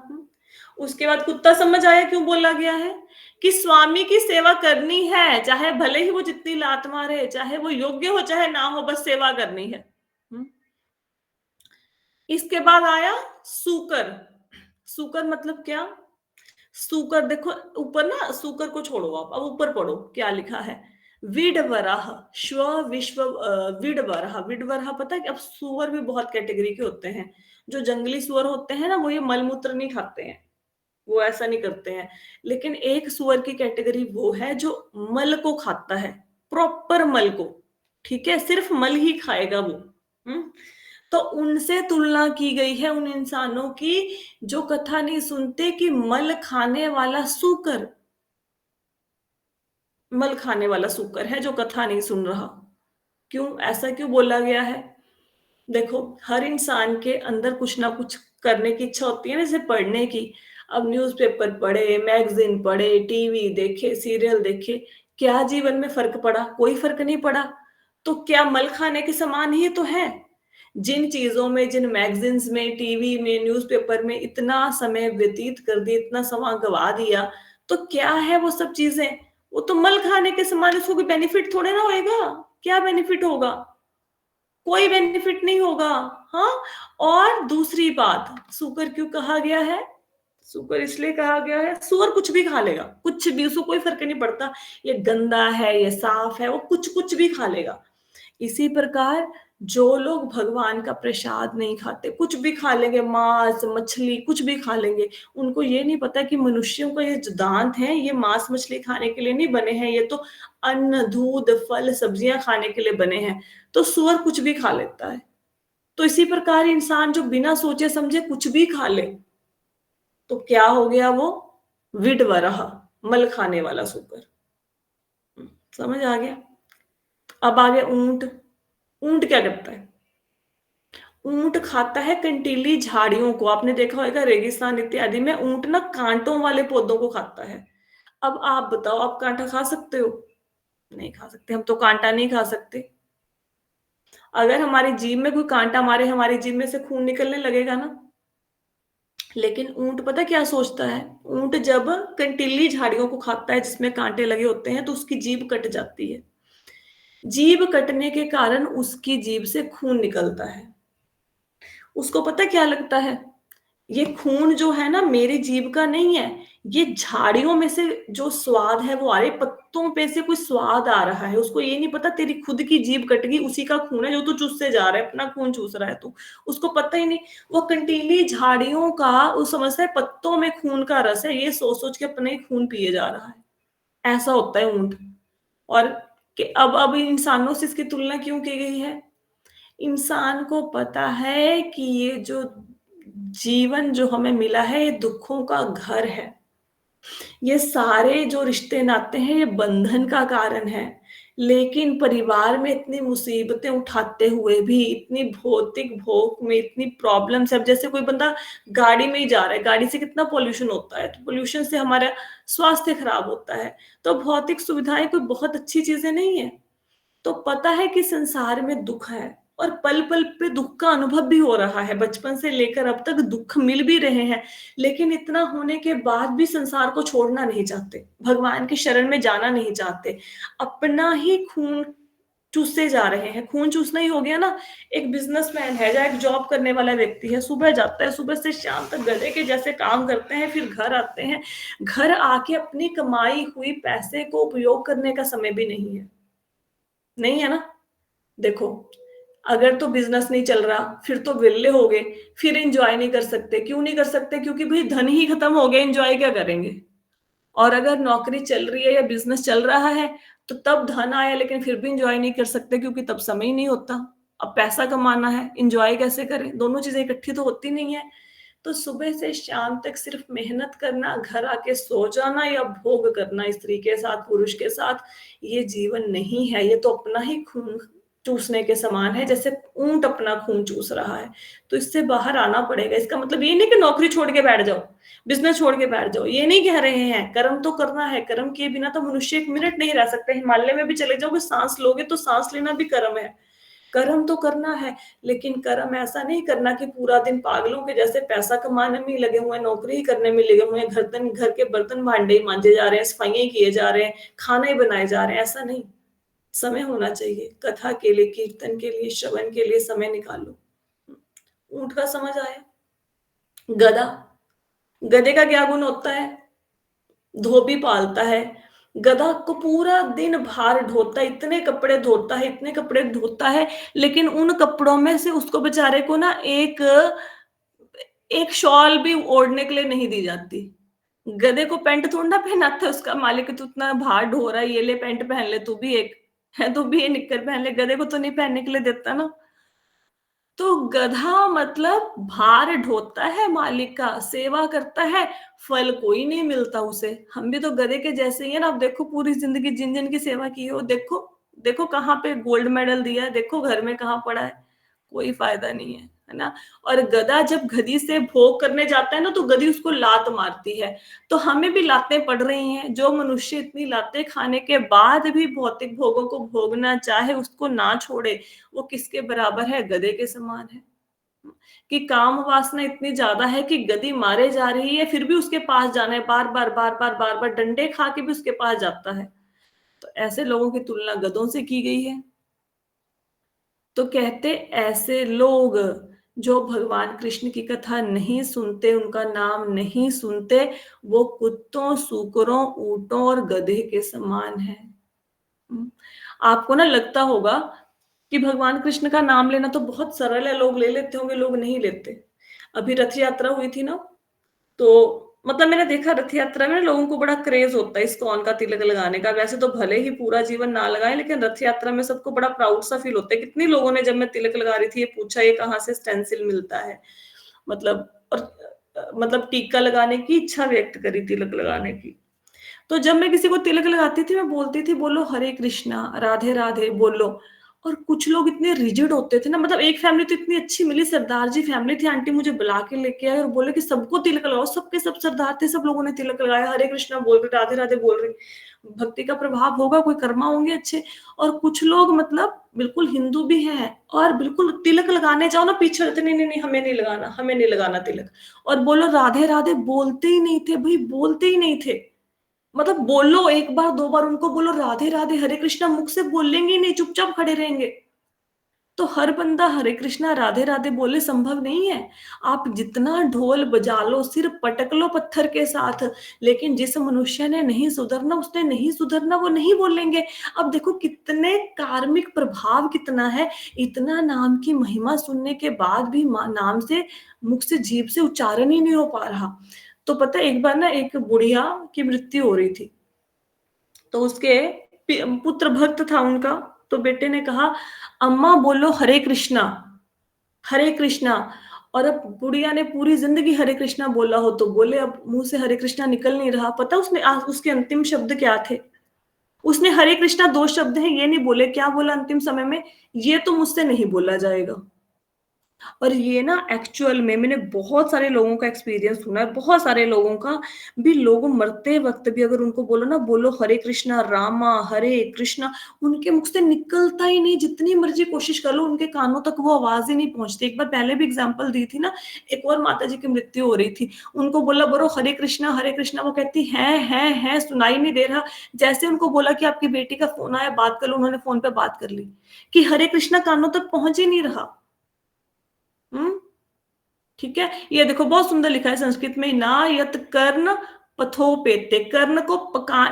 Speaker 1: उसके बाद कुत्ता समझ आया क्यों बोला गया है कि स्वामी की सेवा करनी है, चाहे भले ही वो जितनी लात मारे, चाहे वो योग्य हो चाहे ना हो, बस सेवा करनी है। इसके बाद आया सूकर। सूकर मतलब क्या? सूकर देखो ऊपर ना, सूकर को छोड़ो आप, अब ऊपर पढ़ो क्या लिखा है। विडवराह श्व विश्व विडवराह। विडवराह पता है कि अब सुअर भी बहुत कैटेगरी के होते हैं। जो जंगली सुअर होते हैं ना, वो ये मलमूत्र नहीं खाते हैं, वो ऐसा नहीं करते हैं। लेकिन एक सुअर की कैटेगरी वो है जो मल को खाता है, प्रॉपर मल को। ठीक है, सिर्फ मल ही खाएगा वो। तो उनसे तुलना की गई है उन इंसानों की जो कथा नहीं सुनते, कि मल खाने वाला सूकर, मल खाने वाला सूकर है जो कथा नहीं सुन रहा। क्यों ऐसा क्यों बोला गया है? देखो, हर इंसान के अंदर कुछ ना कुछ करने की इच्छा होती है ना, जैसे पढ़ने की। अब न्यूज़पेपर पढ़े, मैगजीन पढ़े, टीवी देखे, सीरियल देखे, क्या जीवन में फर्क पड़ा? कोई फर्क नहीं पड़ा। तो क्या मल खाने के समान ही तो है? जिन चीजों में, जिन मैगजीन्स में, टीवी में, न्यूज़पेपर में इतना समय व्यतीत कर दिया, इतना समय गवा दिया, तो क्या है वो सब चीजें? वो तो मल खाने के समान, उसको कोई बेनिफिट थोड़े ना होएगा। क्या बेनिफिट होगा? कोई बेनिफिट नहीं होगा। हाँ, और दूसरी बात, सुकर क्यों कहा गया है? सुकर इसलिए कहा गया है, सुअर कुछ भी खा लेगा, कुछ भी, उसको कोई फर्क नहीं पड़ता ये गंदा है ये साफ है, वो कुछ कुछ भी खा लेगा। इसी प्रकार जो लोग भगवान का प्रसाद नहीं खाते, कुछ भी खा लेंगे, मांस मछली कुछ भी खा लेंगे, उनको ये नहीं पता कि मनुष्यों का ये जो दांत है, ये मांस मछली खाने के लिए नहीं बने हैं, ये तो अन्न दूध फल सब्जियां खाने के लिए बने हैं। तो सुअर कुछ भी खा लेता है। तो इसी प्रकार इंसान जो बिना सोचे समझे कुछ भी खा ले, तो क्या हो गया वो? विडवरह, मल खाने वाला सुकर। समझ आ गया? अब आगे ऊंट। ऊंट क्या करता है? ऊंट खाता है कंटीली झाड़ियों को। आपने देखा होगा रेगिस्तान इत्यादि में ऊंट ना कांटों वाले पौधों को खाता है। अब आप बताओ, आप कांटा खा सकते हो? नहीं खा सकते, हम तो कांटा नहीं खा सकते। अगर हमारी जीभ में कोई कांटा मारे, हमारी जीभ में से खून निकलने लगेगा ना। लेकिन ऊंट पता क्या सोचता है? ऊंट जब कंटीली झाड़ियों को खाता है जिसमें कांटे लगे होते हैं, तो उसकी जीभ कट जाती है। जीभ कटने के कारण उसकी जीभ से खून निकलता है। उसको पता क्या लगता है? ये खून जो है ना, मेरी जीभ का नहीं है, ये झाड़ियों में से जो स्वाद है वो आ रही, पत्तों पे से कोई स्वाद आ रहा है। उसको ये नहीं पता तेरी खुद की जीभ कट गई, उसी का खून है जो तू चूसते जा रहा है, अपना खून चूस रहा है तू। उसको पता ही नहीं। वो कंटीली झाड़ियों का वो समझता है पत्तों में खून का रस है, ये सोच सोच के अपने ही खून पिए जा रहा है। ऐसा होता है ऊंट। और कि अब इंसानों से इसकी तुलना क्यों की गई है? इंसान को पता है कि ये जो जीवन जो हमें मिला है ये दुखों का घर है। ये सारे जो रिश्ते नाते हैं ये बंधन का कारण है। लेकिन परिवार में इतनी मुसीबतें उठाते हुए भी, इतनी भौतिक भोग में इतनी प्रॉब्लम्स है। अब जैसे कोई बंदा गाड़ी में ही जा रहा है, गाड़ी से कितना पॉल्यूशन होता है, तो पॉल्यूशन से हमारा स्वास्थ्य खराब होता है। तो भौतिक सुविधाएँ कोई बहुत अच्छी चीज़ें नहीं है। तो पता है कि संसार में दुख है और पल-पल पे दुख का अनुभव भी हो रहा है। बचपन से लेकर अब तक दुख मिल भी रहे हैं, लेकिन इतना होने के बाद भी संसार को छोड़ना नहीं चाहते, भगवान की शरण में जाना नहीं चाहते। अपना ही खून चूसे जा रहे हैं। खून चूसना ही हो गया ना। एक बिज़नेसमैन है या एक जॉब करने वाला व्यक्ति है, सुबह जाता है, सुबह से शाम तक गधे के जैसे काम करते हैं, फिर घर आते हैं। घर आके अपनी कमाई हुई पैसे को उपयोग करने का समय भी नहीं है। नहीं है ना? देखो, अगर तो बिज़नेस नहीं चल रहा, फिर तो विरले हो गए, फिर एन्जॉय नहीं कर सकते। क्यों नहीं कर सकते? क्योंकि भई धन ही खत्म हो गया, एन्जॉय क्या करेंगे? और अगर नौकरी चल रही है या बिज़नेस चल रहा है, तो तब धन आया लेकिन फिर भी एन्जॉय नहीं कर सकते क्योंकि तब समय ही नहीं होता। अब पैसा कमाना है, एन्जॉय कैसे करें? दोनों चीज़ें इकट्ठी तो होती नहीं है। तो सुबह से शाम तक सिर्फ मेहनत करना, घर आके सो जाना या भोग करना स्त्री के साथ, पुरुष के साथ, ये जीवन नहीं है। ये तो अपना ही खून चूसने के समान है, जैसे ऊँट अपना खून चूस रहा है। तो इससे बाहर आना पड़ेगा। इसका मतलब ये नहीं कि नौकरी छोड़ के बैठ जाओ, बिज़नेस छोड़ के बैठ जाओ, ये नहीं कह रहे हैं। कर्म तो करना है, कर्म किए बिना तो मनुष्य 1 मिनट नहीं रह सकता। हिमालय में भी चले जाओगे, साँस लोगे तो साँस लेना भी कर्म है। कर्म तो करना है, लेकिन कर्म ऐसा नहीं करना कि पूरा दिन पागलों के जैसे पैसा कमाने में ही लगे हुए हैं, नौकरी ही करने में लगे हुए हैं, घर के बर्तन-भांडे ही मांजे जा रहे हैं, सफाइयाँ ही किए जा रहे हैं, खाना ही बनाए जा रहे हैं, ऐसा नहीं। समय होना चाहिए, कथा के लिए, कीर्तन के लिए, श्रवण के लिए समय निकालो। ऊँट का समझ आया? गधा, गधे का क्या गुण होता है? धोबी पालता है। गधा को पूरा दिन भार ढोता है, इतने कपड़े धोता है, इतने कपड़े धोता है, लेकिन उन कपड़ों में से उसको बेचारे को ना एक एक शॉल भी ओढ़ने के लिए नहीं दी जाती। गधे को पैंट थोड़ी ना पहनाता है उसका मालिक, तू इतना भार ढो रहा है, ये ले पैंट पहन ले तू भी एक, है तू भी ये निक्कर पहन ले, गधे को तो नहीं पहनने के लिए देता ना। तो गधा मतलब भार ढोता है मालिक का, सेवा करता है, फल कोई नहीं मिलता उसे। हम भी तो गधे के जैसे ही हैं ना। अब देखो पूरी ज़िंदगी जिन-जिन की सेवा की हो, देखो, देखो कहाँ पे गोल्ड मेडल दिया है, देखो घर में कहाँ पड़ा है, कोई फ़ायदा नहीं है ना? और गधा जब गधी से भोग करने जाता है ना, तो गधी उसको लात मारती है। तो हमें भी लातें पड़ रही हैं। जो मनुष्य इतनी लातें खाने के बाद भी भौतिक भोगों को भोगना चाहे, उसको ना छोड़े, वो किसके बराबर है? गधे के समान है। कि काम वासना इतनी ज़्यादा है कि गधी मारे जा रही है, फिर भी उसके पास जाना है, बार-बार, बार-बार, बार-बार डंडे खा के भी उसके पास जाता है। तो ऐसे लोगों की तुलना गधों से की गई है। तो कहते ऐसे लोग जो भगवान कृष्ण की कथा नहीं सुनते, उनका नाम नहीं सुनते, वो कुत्तों, सूकरों, ऊँटों और गधे के समान हैं। हुँ। आपको ना लगता होगा कि भगवान कृष्ण का नाम लेना तो बहुत सरल है, लोग ले लेते होंगे, लोग नहीं लेते। अभी रथ यात्रा हुई थी ना, तो मतलब मैंने देखा रथ यात्रा में लोगों को बड़ा क्रेज़ होता है इस्कॉन का तिलक लगाने का। वैसे तो भले ही पूरा जीवन ना लगाएँ, लेकिन रथ यात्रा में सबको बड़ा प्राउड सा फ़ील होता है। कितनी लोगों ने जब मैं तिलक लगा रही थी, ये पूछा ये कहाँ से स्टेंसिल मिलता है? मतलब और मतलब टीका लगाने की इच्छा व्यक्त करी तिलक लगाने की। तो जब मैं किसी को तिलक लगाती थी, मैं बोलती थी, "बोलो हरे कृष्णा, राधे राधे" बोलो। और कुछ लोग इतने रिजिड होते थे ना, मतलब एक फैमिली तो इतनी अच्छी मिली, सरदार जी फैमिली थी, आंटी मुझे बुला के लेके आए और बोले कि सबको तिलक लगाओ, सबके सब सरदार थे, सब लोगों ने तिलक लगाया, हरे कृष्णा बोल रहे, राधे राधे बोल रहे। भक्ति का प्रभाव होगा, कोई कर्मा होंगे अच्छे। और कुछ लोग मतलब बिल्कुल हिंदू भी हैं और बिल्कुल तिलक लगाने जाओ ना, पीछे रहते, नहीं नहीं नहीं हमें नहीं लगाना, हमें नहीं लगाना तिलक। और बोलो राधे राधे, बोलते ही नहीं थे भाई, बोलते ही नहीं थे। मतलब बोलो, एक बार, 2 बार उनको बोलो राधे राधे, हरे कृष्णा, मुख से बोलेंगे ही नहीं, चुपचाप खड़े रहेंगे। तो हर बंदा हरे कृष्णा, राधे राधे बोले संभव नहीं है। आप जितना ढोल बजा लो, सिर पटक लो पत्थर के साथ, लेकिन जिस मनुष्य ने नहीं सुधरना, उसने नहीं सुधरना, वो नहीं बोलेंगे। अब देखो कितने कार्मिक प्रभाव कितना है, इतना नाम की महिमा सुनने के बाद भी नाम से, मुख से, जीभ से उच्चारण ही नहीं हो पा रहा। तो पता है एक बार ना एक बुढ़िया की मृत्यु हो रही थी। तो उसके पुत्र भक्त था उनका, तो बेटे ने कहा, अम्मा बोलो हरे कृष्णा, हरे कृष्णा। और अब बुढ़िया ने पूरी जिंदगी हरे कृष्णा बोला हो तो बोले, अब मुंह से हरे कृष्णा निकल नहीं रहा। पता उसने उसके अंतिम शब्द क्या थे? उसने हरे कृष्णा 2 शब्द हैं ये नहीं बोले, क्या बोला अंतिम समय में? ये तो मुझसे नहीं बोला जाएगा। और ये ना एक्चुअल में मैंने बहुत सारे लोगों का एक्सपीरियंस सुना है, बहुत सारे लोगों का भी। लोग मरते वक्त भी अगर उनको बोलो ना, बोलो हरे कृष्णा रामा हरे कृष्णा, उनके मुख से निकलता ही नहीं। जितनी मर्जी कोशिश कर लो, उनके कानों तक वो आवाज ही नहीं पहुंचती। एक बार पहले भी एग्जाम्पल दी थी ना, एक और माता जी की मृत्यु हो रही थी, उनको बोला बोलो हरे कृष्णा, वो कहती है सुनाई नहीं दे रहा। जैसे उनको बोला कि आपकी बेटी का फोन आया, बात कर लो, उन्होंने फोन पे बात कर ली कि हरे कृष्णा कानों तक पहुंच ही नहीं रहा। ठीक है, ये देखो बहुत सुंदर लिखा है संस्कृत में, ना यत कर्ण पथोपेते। कर्ण को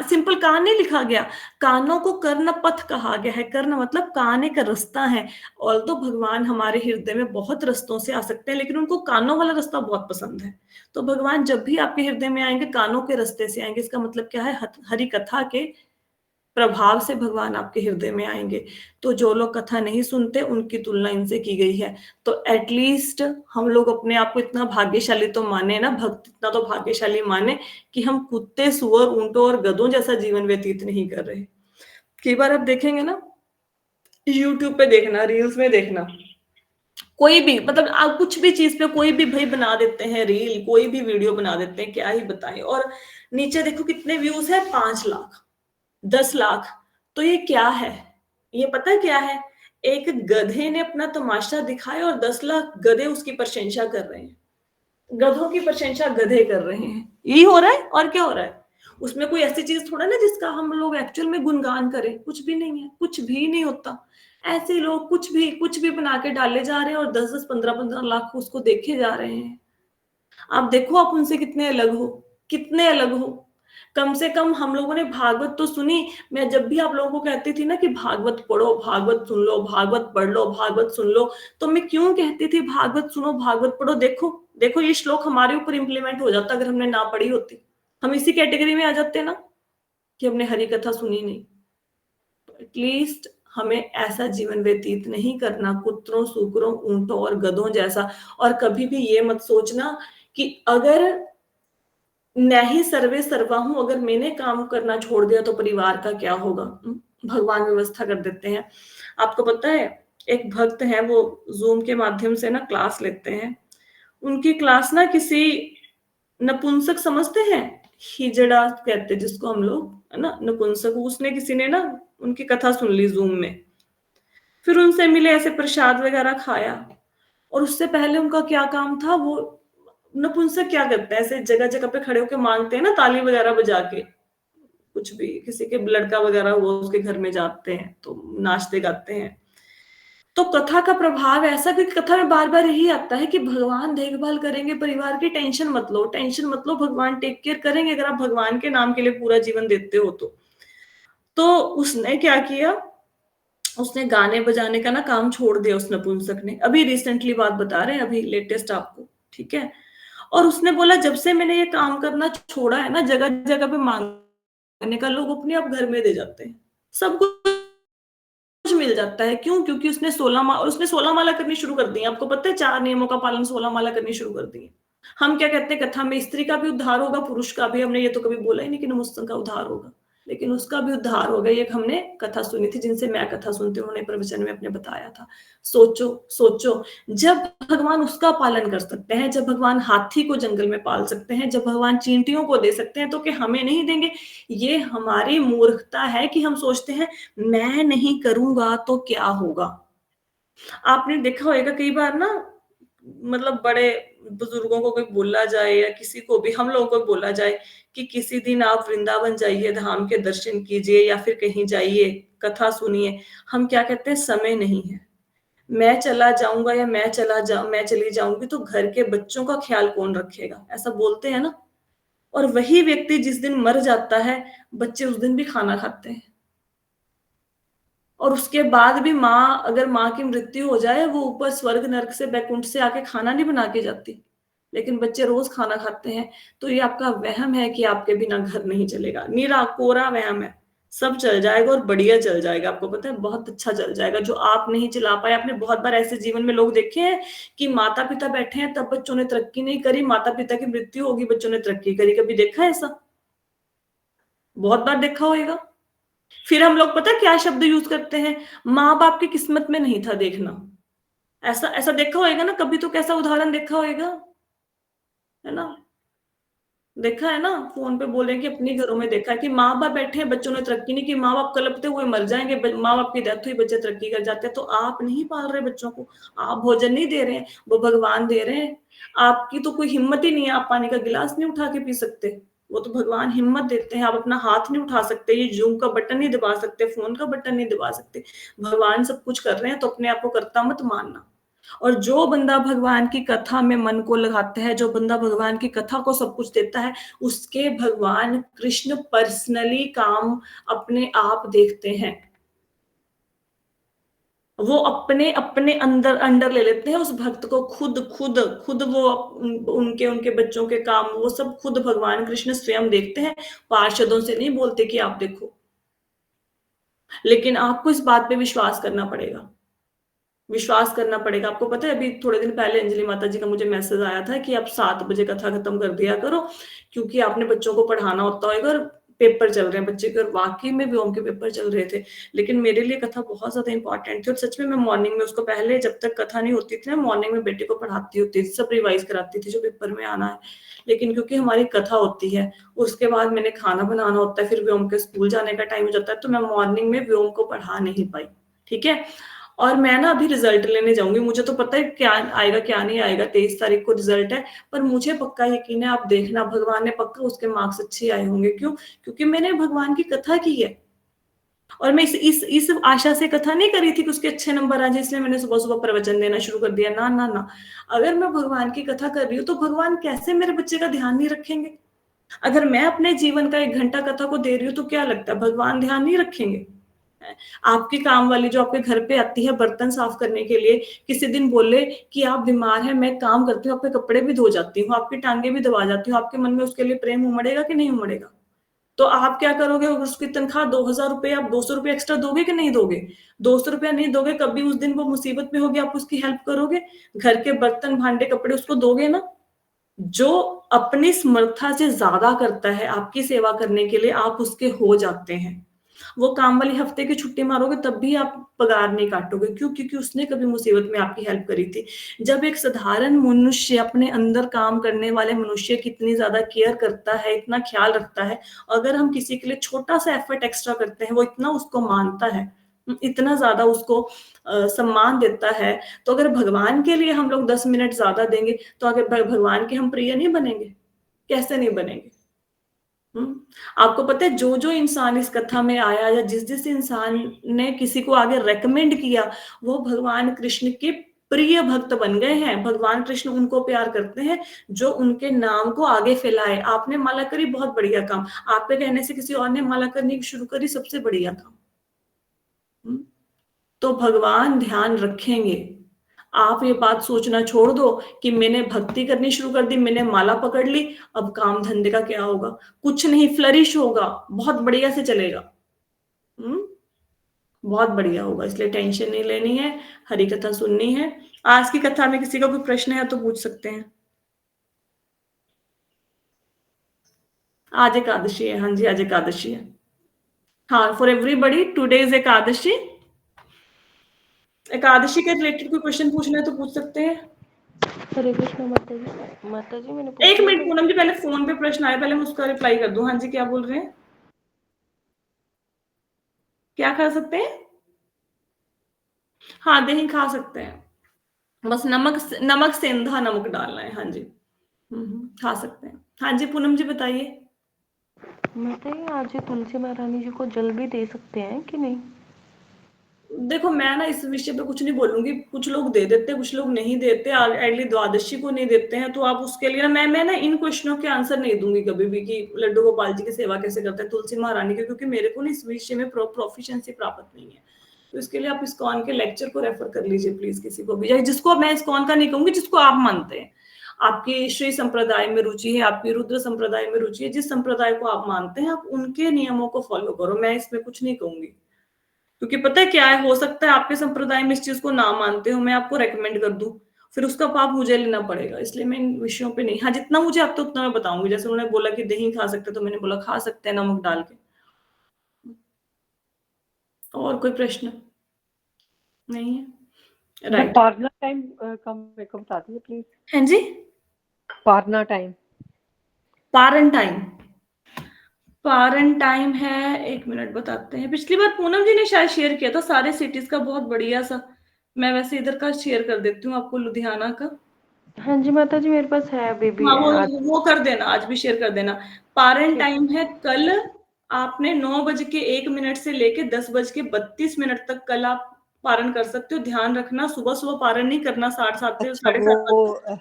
Speaker 1: सिंपल कान नहीं लिखा गया, कानों को कर्ण पथ कहा गया है। कर्ण मतलब कान एक रास्ता है। और तो भगवान हमारे हृदय में बहुत रास्तों से आ सकते हैं, लेकिन उनको कानों वाला रास्ता बहुत पसंद है। तो भगवान जब भी आपके हृदय में आएंगे, कानों के रास्ते से आएंगे। इसका मतलब क्या है? हरि कथा के प्रभाव से भगवान आपके हृदय में आएंगे। तो जो लोग कथा नहीं सुनते, उनकी तुलना इनसे की गई है। तो एटलीस्ट हम लोग अपने आप को इतना भाग्यशाली तो माने ना, भक्त इतना तो भाग्यशाली माने कि हम कुत्ते, सुअर, ऊंटों और गधों जैसा जीवन व्यतीत नहीं कर रहे। कई बार आप देखेंगे ना, यूट्यूब पे देखना, रील्स में देखना, कोई भी मतलब आप कुछ भी चीज पे कोई भी भाई बना देते हैं रील, कोई भी वीडियो बना देते हैं, क्या ही बताएं। और नीचे देखो कितने व्यूज है, 5 लाख, 10 लाख। तो ये क्या है? ये पता है क्या है? एक गधे ने अपना तमाशा दिखाया और 10 लाख गधे उसकी प्रशंसा कर रहे हैं। गधों की प्रशंसा गधे कर रहे हैं। यही हो रहा है, और क्या हो रहा है? उसमें कोई ऐसी चीज थोड़ा ना जिसका हम लोग एक्चुअल में गुणगान करें। कुछ भी नहीं है, कुछ भी नहीं होता। ऐसे लोग कुछ भी बना के डाले जा रहे हैं और 10-10, 15-15 लाख उसको देखे जा रहे हैं। आप देखो, आप उनसे कितने अलग हो, कितने अलग हो। कम से कम हम लोगों ने भागवत तो सुनी। मैं जब भी आप लोगों को कहती थी ना कि भागवत पढ़ो, भागवत सुन लो, भागवत पढ़ लो, भागवत सुन लो, तो मैं क्यों कहती थी भागवत सुनो, भागवत पढ़ो? देखो देखो, ये श्लोक हमारे ऊपर इंप्लीमेंट हो जाता अगर हमने ना पढ़ी होती। हम इसी कैटेगरी में आ जाते ना कि हमने हरि कथा सुनी नहीं। तो एटलीस्ट हमें ऐसा जीवन व्यतीत नहीं करना, कुत्तों, सूकरों, ऊंटों और गधों जैसा। और कभी भी ये मत सोचना कि अगर मैं ही सर्वे सर्वा हूं, अगर मैंने काम करना छोड़ दिया तो परिवार का क्या होगा? भगवान व्यवस्था कर देते हैं। आपको पता है, एक भक्त है, वो जूम के माध्यम से ना क्लास लेते हैं। उनकी क्लास ना किसी नपुंसक, समझते हैं, हिजड़ा कहते हैं जिसको हम लोग, है ना, नपुंसक, उसने किसी ने ना उनकी कथा सुन ली जूम में। फिर उनसे मिले, ऐसे प्रसाद वगैरह खाया। और उससे पहले उनका क्या काम था, वो नपुंसक क्या करते हैं, ऐसे जगह जगह पे खड़े होकर मांगते हैं ना, ताली वगैरह बजा के। कुछ भी, किसी के लड़का वगैरह हुआ उसके घर में जाते हैं तो नाचते गाते हैं। तो कथा का प्रभाव ऐसा कि कथा में बार बार यही आता है कि भगवान देखभाल करेंगे परिवार की, टेंशन मत लो, टेंशन मत लो, भगवान टेक केयर करेंगे अगर आप भगवान के नाम के लिए पूरा जीवन देते हो तो उसने क्या किया, उसने गाने बजाने का ना काम छोड़ दिया उस नपुंसक ने। अभी रिसेंटली बात बता रहे हैं, अभी लेटेस्ट आपको, ठीक है। और उसने बोला जब से मैंने ये काम करना छोड़ा है ना, जगह जगह पे मांगने का, लोग अपने आप घर में दे जाते हैं, सब कुछ मिल जाता है। क्यों? क्योंकि उसने 16 माला करनी शुरू कर दी है। आपको पता है 4 नियमों का पालन, 16 माला करनी शुरू कर दी है। हम क्या कहते हैं कथा में, स्त्री का भी उद्धार होगा, पुरुष का भी। हमने ये तो कभी बोला ही नहीं कि नपुंसक का उद्धार होगा, लेकिन उसका भी उद्धार होगा। ये हमने कथा सुनी थी, जिनसे मैं कथा सुनती हूँ, उन्होंने प्रवचन में अपने बताया था। सोचो सोचो, जब भगवान उसका पालन कर सकते हैं, जब भगवान हाथी को जंगल में पाल सकते हैं, जब भगवान चींटियों को दे सकते हैं, तो क्या हमें नहीं देंगे? ये हमारी मूर्खता है कि हम सोचते हैं मैं नहीं करूंगा तो क्या होगा। आपने देखा होगा कई बार ना, मतलब बड़े बुजुर्गों को कोई बोला जाए या किसी को भी, हम लोगों को बोला जाए कि किसी दिन आप वृंदावन जाइए, धाम के दर्शन कीजिए या फिर कहीं जाइए, कथा सुनिए। हम क्या कहते हैं, समय नहीं है, मैं चला जाऊंगा या मैं चली जाऊंगी तो घर के बच्चों का ख्याल कौन रखेगा, ऐसा बोलते हैं ना। और वही व्यक्ति जिस दिन मर जाता है, बच्चे उस दिन भी खाना खाते हैं। और उसके बाद भी माँ, अगर माँ की मृत्यु हो जाए, वो ऊपर स्वर्ग नरक से, बैकुंठ से आके खाना नहीं बना के जाती, लेकिन बच्चे रोज खाना खाते हैं। तो ये आपका वहम है कि आपके बिना घर नहीं चलेगा, नीरा कोरा वहम है। सब चल जाएगा और बढ़िया चल जाएगा। आपको पता है बहुत अच्छा चल जाएगा, जो आप नहीं चला पाए। आपने बहुत बार ऐसे जीवन में लोग देखे हैं कि माता पिता बैठे हैं तब बच्चों ने तरक्की नहीं करी, माता पिता की मृत्यु होगी बच्चों ने तरक्की करी। कभी देखा है ऐसा? बहुत बार देखा होगा। फिर हम लोग पता है क्या शब्द यूज करते हैं, माँ बाप की किस्मत में नहीं था देखना। ऐसा ऐसा देखा होगा ना कभी, तो कैसा उदाहरण देखा होगा, है ना? देखा है ना, फोन पे बोल रहे हैं कि अपने घरों में देखा है कि माँ बाप बैठे हैं, बच्चों ने तरक्की नहीं की, माँ बाप कलपते हुए मर जाएंगे, माँ बाप की डेथ हुई, बच्चे तरक्की कर जाते हैं। तो आप नहीं पाल रहे बच्चों को, आप भोजन नहीं दे रहे हैं, वो भगवान दे रहे हैं। आपकी तो कोई हिम्मत ही नहीं है, आप पानी का गिलास नहीं उठा के पी सकते, वो तो भगवान हिम्मत देते हैं। आप अपना हाथ नहीं उठा सकते, ये जूम का बटन नहीं दबा सकते, फोन का बटन नहीं दबा सकते। भगवान सब कुछ कर रहे हैं, तो अपने आप को कर्ता मत मानना। और जो बंदा भगवान की कथा में मन को लगाता है, जो बंदा भगवान की कथा को सब कुछ देता है, उसके भगवान कृष्ण पर्सनली काम अपने आप देखते हैं। वो अपने अपने अंदर अंडर ले लेते हैं उस भक्त को, खुद खुद खुद वो उनके उनके बच्चों के काम वो सब खुद भगवान कृष्ण स्वयं देखते हैं। पार्षदों से नहीं बोलते कि आप देखो। लेकिन आपको इस बात पे विश्वास करना पड़ेगा, विश्वास करना पड़ेगा। आपको पता है अभी थोड़े दिन पहले अंजलि माता जी का मुझे मैसेज आया था कि आप 7 बजे कथा खत्म कर दिया करो, क्योंकि आपने बच्चों को पढ़ाना होता होगा और पेपर चल रहे हैं बच्चे के। और वाकई में व्योम के पेपर चल रहे थे, लेकिन मेरे लिए कथा बहुत ज्यादा इंपॉर्टेंट थी। और सच में मैं मॉर्निंग में उसको, पहले जब तक कथा नहीं होती थी ना, मॉर्निंग में बेटे को पढ़ाती होती थी, सब रिवाइज कराती थी जो पेपर में आना है। लेकिन क्योंकि हमारी कथा होती है, उसके बाद मैंने खाना बनाना होता है, फिर व्योम के स्कूल जाने का टाइम हो जाता है, तो मैं मॉर्निंग में व्योम को पढ़ा नहीं पाई। ठीक है। और मैं ना अभी रिजल्ट लेने जाऊंगी, मुझे तो पता है क्या आएगा क्या नहीं आएगा, 23 तारीख को रिजल्ट है। पर मुझे पक्का यकीन है, आप देखना भगवान ने पक्का उसके मार्क्स अच्छे आए होंगे। क्यों? क्योंकि मैंने भगवान की कथा की है। और मैं इस आशा से कथा नहीं करी थी कि उसके अच्छे नंबर आ जाए, इसलिए मैंने सुबह सुबह प्रवचन देना शुरू कर दिया। ना ना ना, अगर मैं भगवान की कथा कर रही हूँ तो भगवान कैसे मेरे बच्चे का ध्यान नहीं रखेंगे? अगर मैं अपने जीवन का 1 घंटा कथा को दे रही हूँ तो क्या लगता है भगवान ध्यान नहीं रखेंगे? आपकी काम वाली जो आपके घर पे आती है बर्तन साफ करने के लिए, किसी दिन बोले कि आप बीमार हैं, मैं काम करती हूँ, आपके कपड़े भी धो जाती हूँ, आपकी टांगे भी दबा जाती हूँ, आपके मन में उसके लिए प्रेम उमड़ेगा कि नहीं उमड़ेगा? तो आप क्या करोगे? उसकी तनख्वाह 2000 रुपए, आप 200 रुपए एक्स्ट्रा दोगे कि नहीं दोगे? 200 रुपया नहीं दोगे, कभी उस दिन वो मुसीबत में होगी, आप उसकी हेल्प करोगे? घर के बर्तन भांडे कपड़े उसको दोगे ना? जो अपनी समर्था से ज्यादा करता है आपकी सेवा करने के लिए, आप उसके हो जाते हैं। वो काम वाली हफ्ते की छुट्टी मारोगे तब भी आप पगार नहीं काटोगे। क्यों? क्योंकि उसने कभी मुसीबत में आपकी हेल्प करी थी। जब एक साधारण मनुष्य अपने अंदर काम करने वाले मनुष्य की इतनी ज्यादा केयर करता है, इतना ख्याल रखता है, अगर हम किसी के लिए छोटा सा एफर्ट एक्स्ट्रा करते हैं, वो इतना उसको मानता है, इतना ज्यादा उसको सम्मान देता है। तो अगर भगवान के लिए हम लोग 10 मिनट ज्यादा देंगे, तो अगर भगवान के हम प्रिय नहीं बनेंगे? कैसे नहीं बनेंगे? आपको पता है जो जो इंसान इस कथा में आया, या जिस जिस इंसान ने किसी को आगे रेकमेंड किया, वो भगवान कृष्ण के प्रिय भक्त बन गए हैं। भगवान कृष्ण उनको प्यार करते हैं जो उनके नाम को आगे फैलाए। आपने माला करी, बहुत बढ़िया काम। आपके कहने से किसी और ने माला करनी शुरू करी, सबसे बढ़िया काम। तो भगवान ध्यान रखेंगे। आप ये बात सोचना छोड़ दो कि मैंने भक्ति करनी शुरू कर दी, मैंने माला पकड़ ली, अब काम धंधे का क्या होगा? कुछ नहीं, फ्लरिश होगा, बहुत बढ़िया से चलेगा। बहुत बढ़िया होगा, इसलिए टेंशन नहीं लेनी है, हरी कथा सुननी है। आज की कथा में किसी का कोई प्रश्न है तो पूछ सकते हैं। आज एकादशी है, हाँ जी आज एकादशी है। हाँ, for everybody today is Ekadashi. Ekadashi के रिलेटेड कोई क्वेश्चन पूछना है तो पूछ सकते हैं।
Speaker 2: हरे कृष्ण माता जी। माता जी मैंने
Speaker 1: एक
Speaker 2: पूछना
Speaker 1: मिनट
Speaker 2: था।
Speaker 1: पूनम जी, पहले फोन पे प्रश्न आया, पहले मैं उसका रिप्लाई कर दूं। हाँ जी, क्या बोल रहे हैं? क्या खा सकते हैं? हाँ, दही खा सकते हैं, बस नमक सेंधा नमक डालना है। हाँ जी, खा सकते हैं। हाँ जी, पूनम जी बताइए।
Speaker 2: माता जी आज तुलसी महारानी जी को जल भी दे सकते हैं कि नहीं?
Speaker 1: देखो मैं ना इस विषय पे कुछ नहीं बोलूंगी, कुछ लोग दे देते हैं, कुछ लोग नहीं देते, एटली द्वादशी को नहीं देते हैं। तो आप उसके लिए ना मैं ना इन क्वेश्चनों के आंसर नहीं दूंगी कभी भी कि लड्डू गोपाल जी की सेवा कैसे करते हैं तुलसी महारानी की, क्योंकि मेरे को ना इस विषय में प्रोफिशिएंसी प्राप्त नहीं है। तो इसके लिए आप इस्कॉन के लेक्चर को रेफर कर लीजिए प्लीज, किसी को भी, या जिसको मैं इस्कॉन का नहीं कहूंगी, जिसको आप मानते हैं। आपकी श्री संप्रदाय में रुचि है, आपकी रुद्र संप्रदाय में रुचि है, जिस संप्रदाय को आप मानते हैं आप उनके नियमों को फॉलो करो, मैं इसमें कुछ नहीं कहूंगी। क्योंकि पता है क्या है, हो सकता है आपके संप्रदाय में इस चीज को ना मानते हो, मैं आपको रेकमेंड कर दूं, फिर उसका पाप मुझे लेना पड़ेगा, इसलिए मैं इन विषयों पे नहीं, हाँ जितना मुझे आता है उतना मैं बताऊंगी। जैसे उन्होंने बोला कि दही खा सकते हैं, तो मैंने बोला खा सकते हैं नमक डाल के। और कोई प्रश्न नहीं है?
Speaker 3: The
Speaker 1: right.
Speaker 3: पारना टाइम कम मेरे को बता दीजिए प्लीज।
Speaker 1: हाँ जी,
Speaker 3: Parana time.
Speaker 1: Paran time, Paran time है, एक मिनट बताते हैं। पिछली बार पूनम जी ने शायद शेयर किया था सारे सिटीज का, बहुत बढ़िया सा। मैं वैसे इधर का शेयर कर देती हूँ आपको, लुधियाना का।
Speaker 2: हाँ जी माता जी, मेरे पास है, अभी भी
Speaker 1: हाँ
Speaker 2: है आज।
Speaker 1: वो कर देना, आज भी शेयर कर देना। पारन
Speaker 2: ठीक।
Speaker 1: टाइम है कल, आपने 9:01 से लेके 10:32 तक कल आप पारण कर सकते हो। ध्यान रखना सुबह सुबह पारण नहीं करना, 7:30
Speaker 3: अच्छा
Speaker 1: साढ़े
Speaker 3: वो
Speaker 1: 7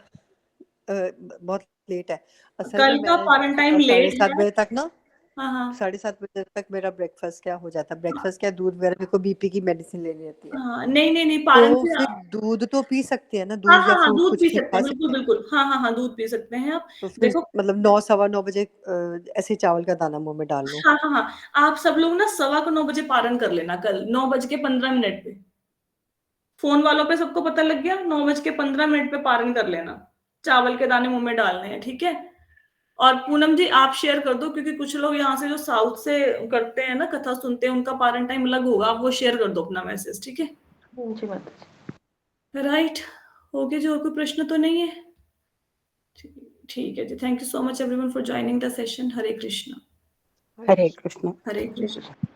Speaker 3: बहुत लेट है असल
Speaker 1: कल
Speaker 3: में।
Speaker 1: का
Speaker 3: मैं
Speaker 1: पारण टाइम
Speaker 3: साढ़े
Speaker 1: लेट
Speaker 3: सात
Speaker 1: है।
Speaker 3: बजे तक ना,
Speaker 1: हाँ हाँ
Speaker 3: 7:30 बजे तक मेरा ब्रेकफास्ट क्या हो जाता है। ब्रेकफास्ट क्या, दूध वगैरह, मेरे को बीपी की मेडिसिन लेनी रहती है।
Speaker 1: हाँ, नहीं नहीं नहीं,
Speaker 3: तो
Speaker 1: पारण से।
Speaker 3: फिर दूध तो पी सकते हैं ना,
Speaker 1: हाँ
Speaker 3: दूध
Speaker 1: हाँ
Speaker 3: या
Speaker 1: हाँ,
Speaker 3: फ्रूट
Speaker 1: दूध
Speaker 3: कुछ
Speaker 1: पी
Speaker 3: भी
Speaker 1: सकते
Speaker 3: खा
Speaker 1: हैं, बिल्कुल
Speaker 3: सकते हैं।
Speaker 1: बिल्कुल, हाँ हाँ हाँ, दूध पी सकते हैं आप।
Speaker 3: तो फिर
Speaker 1: देखो,
Speaker 3: मतलब 9 सवा 9 बजे ऐसे चावल का दाना मुंह में डाल लूं।
Speaker 1: हाँ हाँ हाँ, आप सब लोग ना 9:15 पारण कर लेना कल, 9:15 पे। फोन वालों पे सबको पता लग गया, 9:15 पे पारण कर लेना। चावल के दाने मुंह में डालने हैं, ठीक है। और पूनम जी आप शेयर कर दो, क्योंकि कुछ लोग यहाँ से जो साउथ से करते हैं ना, कथा सुनते हैं, उनका पारण टाइम अलग होगा, आप वो शेयर कर दो अपना मैसेज, ठीक है।
Speaker 2: हाँ जी माता जी।
Speaker 1: राइट, हो गया जी, और कोई प्रश्न तो नहीं है? ठीक है जी, thank you so much everyone for joining the session. Hare Krishna.
Speaker 3: Hare Krishna.
Speaker 1: Hare
Speaker 2: Hare
Speaker 1: Krishna.
Speaker 2: Krishna.